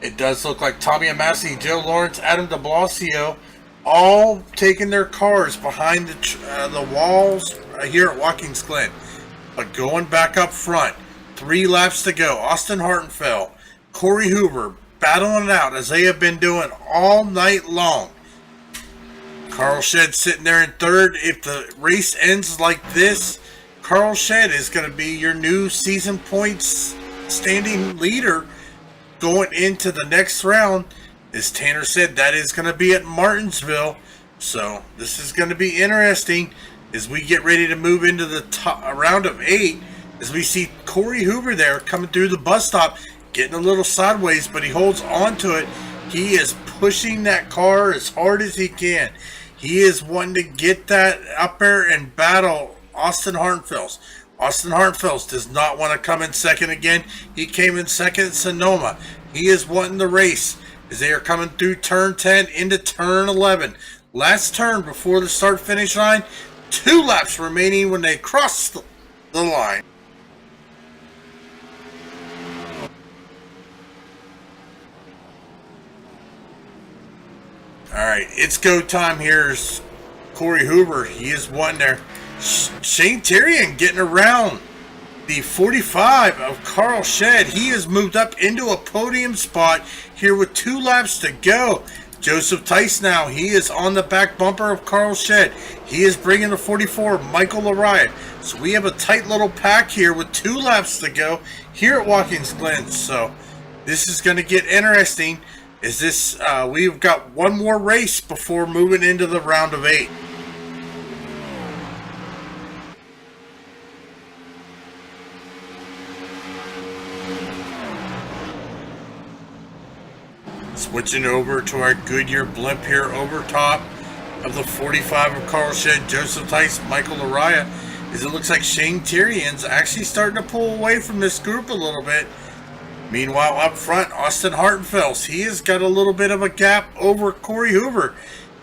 It does look like Tommy Amassi, Joe Lawrence, Adam de Blasio all taking their cars behind the walls here at Watkins Glen. But going back up front, 3 laps to go. Austin Hartenfeld, Corey Hoover battling it out as they have been doing all night long. Carl Shedd sitting there in 3rd. If the race ends like this, Carl Shedd is going to be your new season points standing leader going into the next round. As Tanner said, that is going to be at Martinsville. So this is going to be interesting as we get ready to move into the round of 8. As we see Corey Hoover there coming through the bus stop, getting a little sideways, but he holds on to it. He is pushing that car as hard as he can. He is wanting to get that up there and battle Austin Hartenfels. Austin Hartenfels does not want to come in second again. He came in second at Sonoma. He is wanting the race as they are coming through turn 10 into turn 11. Last turn before the start-finish line. 2 laps remaining when they cross the line. Alright, it's go time here. Here's Corey Hoover. He is one there. Shane Tyrion getting around the 45 of Carl Shedd. He has moved up into a podium spot here with 2 laps to go. Joseph Tice now, he is on the back bumper of Carl Shedd. He is bringing the 44, Michael Lariah. So we have a tight little pack here with 2 laps to go here at Watkins Glen. So this is going to get interesting. Is this? We've got one more race before moving into the round of 8. Switching over to our Goodyear blimp here over top of the 45 of Carl Shedd, Joseph Tice, Michael Lariah. As it looks like Shane Tyrion's actually starting to pull away from this group a little bit. Meanwhile, up front, Austin Hartenfels, he has got a little bit of a gap over Corey Hoover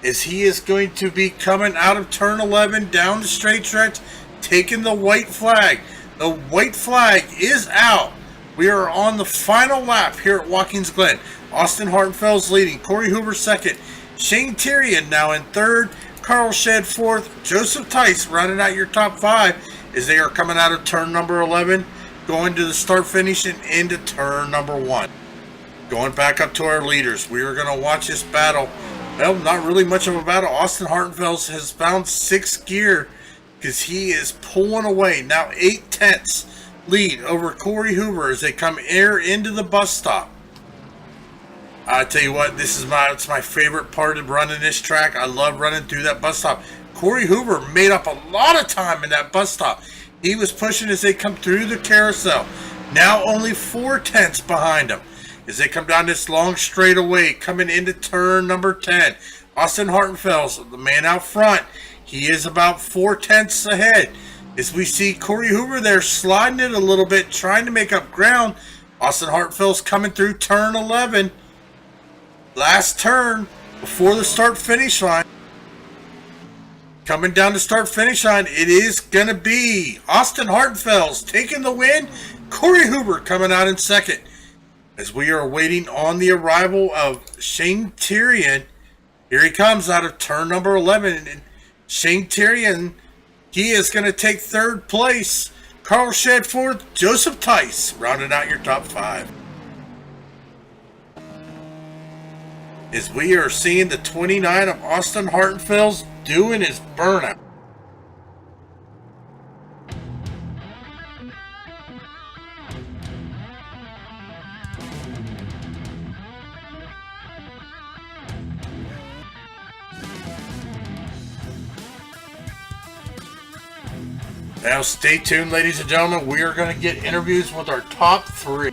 as he is going to be coming out of turn 11 down the straight stretch, taking the white flag. The white flag is out. We are on the final lap here at Watkins Glen. Austin Hartenfels leading, Corey Hoover second, Shane Tyrion now in 3rd, Carl Shed fourth, Joseph Tice rounding out your top 5 as they are coming out of turn number 11, going to the start finish and into turn number 1. Going back up to our leaders, we are going to watch this battle. Well, not really much of a battle. Austin Hartenfels has found 6th gear because he is pulling away. Now 8/10 lead over Corey Hoover as they come into the bus stop. I tell you what, it's my favorite part of running this track. I love running through that bus stop. Corey Hoover made up a lot of time in that bus stop. He was pushing as they come through the carousel. Now only 4/10 behind him as they come down this long straightaway, coming into turn number 10. Austin Hartenfels, the man out front, he is about 4/10 ahead. As we see Corey Hoover there sliding it a little bit, trying to make up ground. Austin Hartenfels coming through turn 11. Last turn before the start-finish line. Coming down the start-finish line, it is going to be Austin Hartenfels taking the win. Corey Hoover coming out in second. As we are waiting on the arrival of Shane Tyrion. Here he comes out of turn number 11. And Shane Tyrion, he is going to take 3rd place. Carl Shed fourth, Joseph Tice rounding out your top 5. As we are seeing the 29 of Austin Hartenfels doing his burnout. Now stay tuned, ladies and gentlemen. We are going to get interviews with our top 3.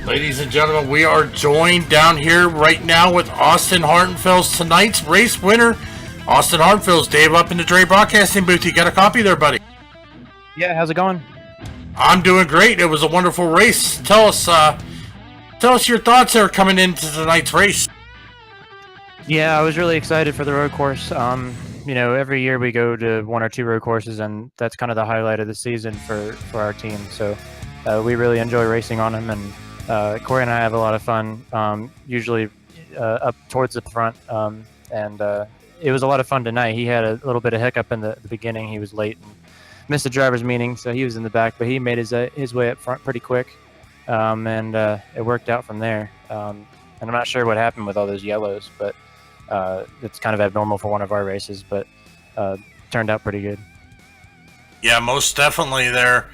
Ladies and gentlemen, we are joined down here right now with Austin Hartenfels, tonight's race winner. Austin Hartenfels, Dave up in the Dre Broadcasting booth. You got a copy there, buddy? Yeah, how's it going? I'm doing great. It was a wonderful race. Tell us your thoughts there coming into tonight's race. Yeah, I was really excited for the road course. Every year we go to 1 or 2 road courses, and that's kind of the highlight of the season for our team. So we really enjoy racing on them, and Corey and I have a lot of fun, usually up towards the front, and it was a lot of fun tonight. He had a little bit of hiccup in the beginning. He was late and missed the driver's meeting, so he was in the back, but he made his way up front pretty quick, and it worked out from there. And I'm not sure what happened with all those yellows, but it's kind of abnormal for one of our races, but turned out pretty good. Yeah, most definitely there.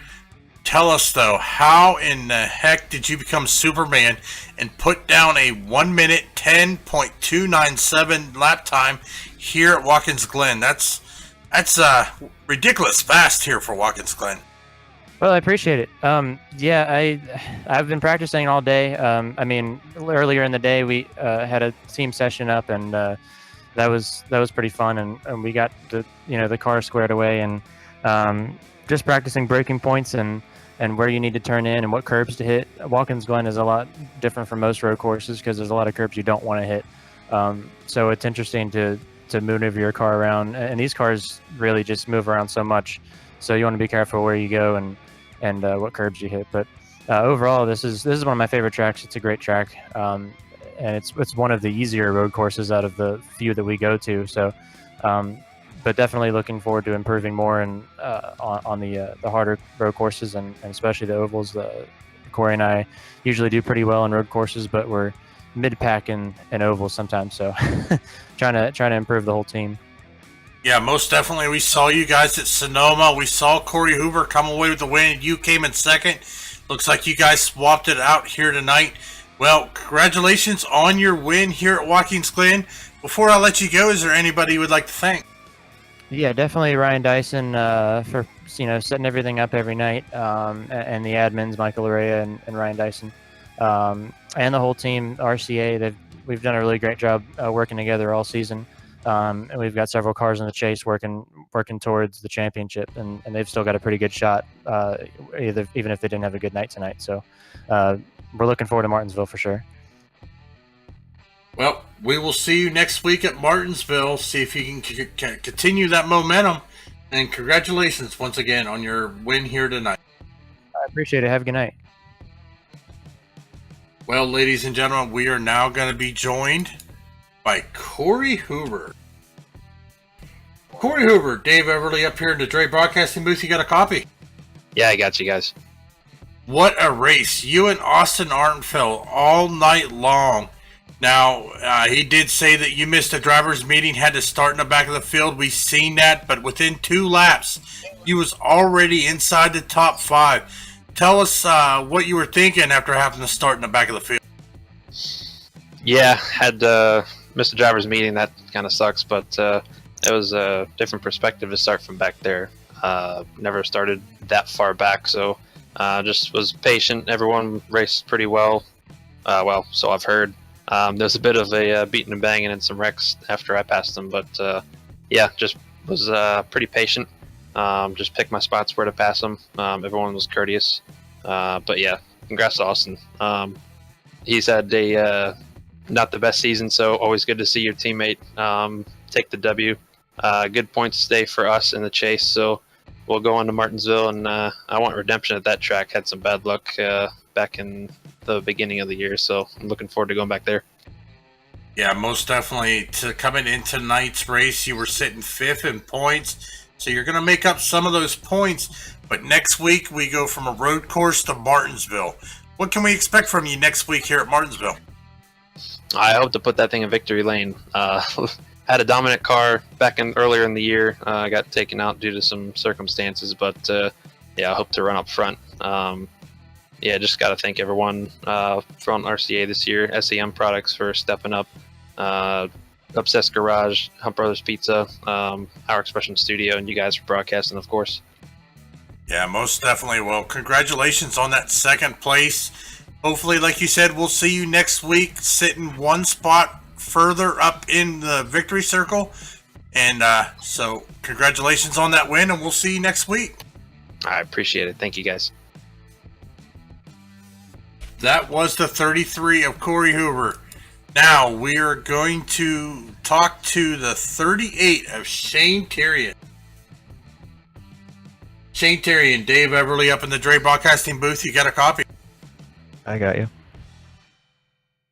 Tell us, though, how in the heck did you become Superman and put down a 1 minute 10.297 lap time here at Watkins Glen? That's ridiculous fast here for Watkins Glen. Well, I appreciate it. I've been practicing all day. Earlier in the day we had a team session up, and that was pretty fun, and we got the car squared away, and just practicing braking points and where you need to turn in and what curbs to hit. Watkins Glen is a lot different from most road courses because there's a lot of curbs you don't want to hit. So it's interesting to maneuver your car around, and these cars really just move around so much. So you want to be careful where you go and what curbs you hit. But overall, this is one of my favorite tracks. It's a great track, and it's one of the easier road courses out of the few that we go to. So. But definitely looking forward to improving more and on the harder road courses and especially the ovals. Corey and I usually do pretty well in road courses, but we're mid-pack in ovals sometimes. So trying to improve the whole team. Yeah, most definitely. We saw you guys at Sonoma. We saw Corey Hoover come away with the win. You came in second. Looks like you guys swapped it out here tonight. Well, congratulations on your win here at Watkins, Glen. Before I let you go, is there anybody you would like to thank? Yeah, definitely Ryan Dyson for setting everything up every night, and the admins Michael Larrea and Ryan Dyson, and the whole team RCA. We've done a really great job working together all season, and we've got several cars in the chase working towards the championship, and they've still got a pretty good shot, even if they didn't have a good night tonight. So we're looking forward to Martinsville for sure. Well, we will see you next week at Martinsville. See if you can continue that momentum. And congratulations once again on your win here tonight. I appreciate it. Have a good night. Well, ladies and gentlemen, we are now going to be joined by Corey Hoover. Corey Hoover, Dave Everly up here in the Dre Broadcasting booth. You got a copy? Yeah, I got you guys. What a race. You and Austin Arnfeld all night long. Now, he did say that you missed a driver's meeting, had to start in the back of the field. We've seen that, but within 2 laps, you was already inside the top 5. Tell us what you were thinking after having to start in the back of the field. Yeah, had missed a driver's meeting. That kind of sucks, but it was a different perspective to start from back there. Never started that far back, so just was patient. Everyone raced pretty well. So I've heard. There's a bit of a beating and banging and some wrecks after I passed them, but yeah, just was pretty patient. Just picked my spots where to pass them. Everyone was courteous, but yeah, congrats to Austin. He's had a not the best season, so always good to see your teammate take the W. Good points today for us in the chase, so we'll go on to Martinsville, and I want redemption at that track. Had some bad luck back in the beginning of the year, so I'm looking forward to going back there. Yeah, most definitely. Coming into tonight's race, you were sitting 5th in points, so you're going to make up some of those points. But next week, we go from a road course to Martinsville. What can we expect from you next week here at Martinsville? I hope to put that thing in victory lane. Had a dominant car back earlier in the year. I got taken out due to some circumstances, but yeah, I hope to run up front. Yeah, just got to thank everyone from RCA this year, SAM Products for stepping up, Obsessed Garage, Hump Brothers Pizza, Our Expression Studio, and you guys for broadcasting, of course. Yeah, most definitely. Well, congratulations on that 2nd place. Hopefully, like you said, we'll see you next week sitting 1 spot further up in the victory circle. And so congratulations on that win, and we'll see you next week. I appreciate it. Thank you, guys. That was the 33 of Corey Hoover. Now we are going to talk to the 38 of Shane Terrian. Shane Terrian, Dave Everly up in the Dre Broadcasting booth. You got a copy? I got you.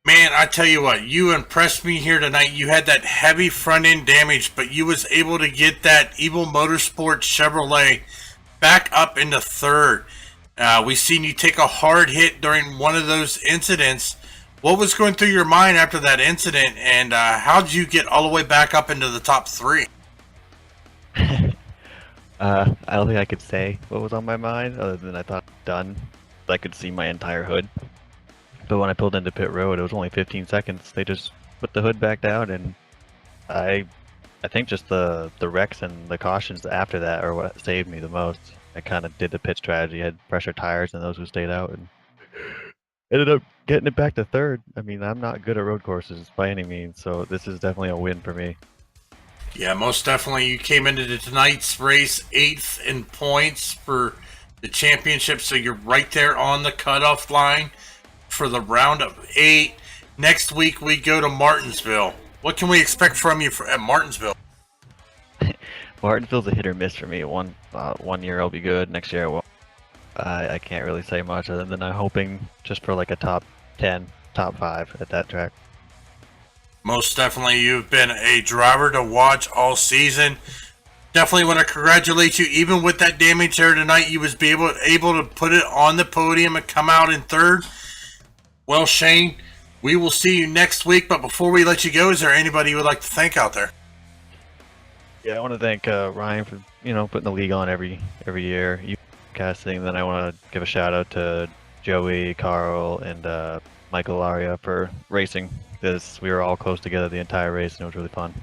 Man, I tell you what, you impressed me here tonight. You had that heavy front end damage, but you was able to get that Evil Motorsport Chevrolet back up into 3rd. We seen you take a hard hit during one of those incidents. What was going through your mind after that incident, and how did you get all the way back up into the top 3? I don't think I could say what was on my mind, other than I thought done. I could see my entire hood. But when I pulled into pit road, it was only 15 seconds. They just put the hood back down, and I think just the wrecks and the cautions after that are what saved me the most. I kind of did the pit strategy, had pressure tires and those who stayed out, and ended up getting it back to 3rd. I mean, I'm not good at road courses by any means, so this is definitely a win for me. Yeah, most definitely. You came into tonight's race 8th in points for the championship, so you're right there on the cutoff line for the round of 8. Next week we go to Martinsville. What can we expect from you at Martinsville? Martinsville's a hit or miss for me. One year I'll be good, next year I won't. I can't really say much other than I'm hoping just for like a top 10, top 5 at that track. Most definitely, you've been a driver to watch all season. Definitely want to congratulate you. Even with that damage there tonight, you was able to put it on the podium and come out in 3rd. Well, Shane, we will see you next week. But before we let you go, is there anybody you would like to thank out there? Yeah, I want to thank Ryan for putting the league on every year. You casting. Then I want to give a shout out to Joey, Carl, and Michael Aria for racing. Because we were all close together the entire race, and it was really fun.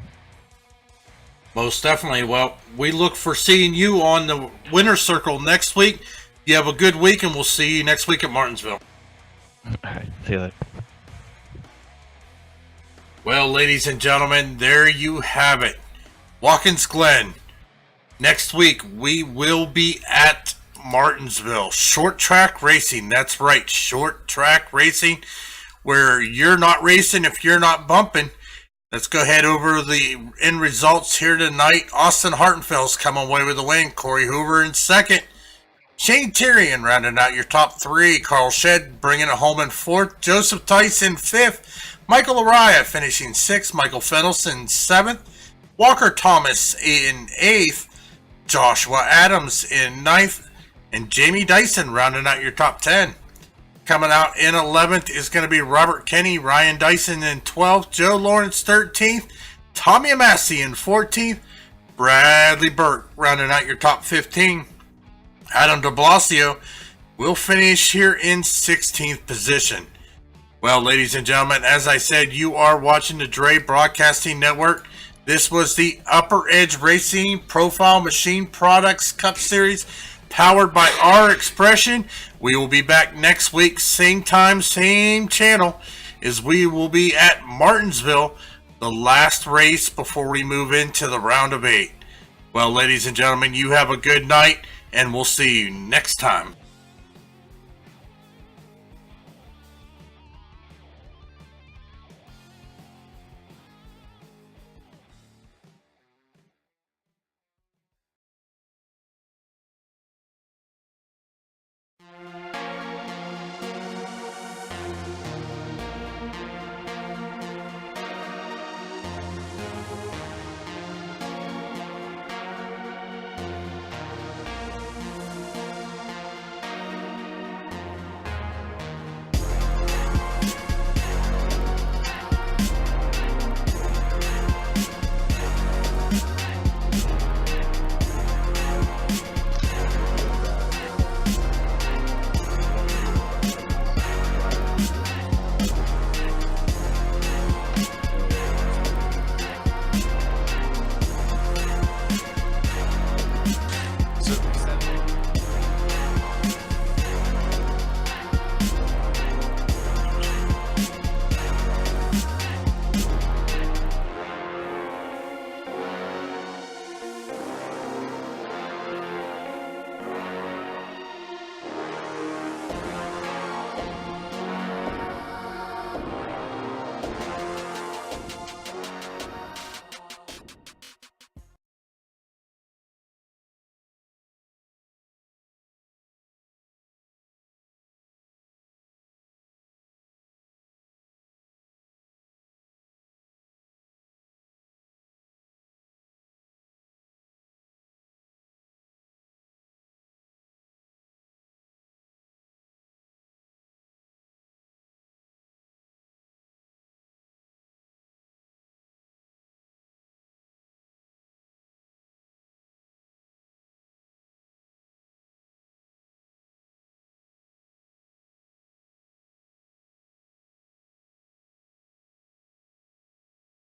Most definitely. Well, we look for seeing you on the winner's circle next week. You have a good week, and we'll see you next week at Martinsville. All right, see you later. Well, ladies and gentlemen, there you have it. Watkins Glen. Next week, we will be at Martinsville. Short track racing. That's right, short track racing, where you're not racing if you're not bumping. Let's go ahead over the end results here tonight. Austin Hartenfeld's coming away with the win. Corey Hoover in second. Shane Tyrion rounding out your top three. Carl Shedd bringing it home in fourth. Joseph Tice in fifth. Michael Araya finishing sixth. Michael Fennelson seventh. Walker Thomas in eighth. Joshua Adams in ninth. And Jamie Dyson rounding out your top 10. Coming out in 11th is going to be Robert Kenny, Ryan Dyson in 12th, Joe Lawrence 13th, Tommy Amassi in 14th, Bradley Burke rounding out your top 15. Adam de Blasio will finish here in 16th position. Well, ladies and gentlemen, as I said, you are watching the Dre Broadcasting Network. This was the Upper Edge Racing Profile Machine Products Cup Series, powered by Our Expression. We will be back next week, same time, same channel, as we will be at Martinsville, the last race before we move into the round of 8. Well, ladies and gentlemen, you have a good night, and we'll see you next time.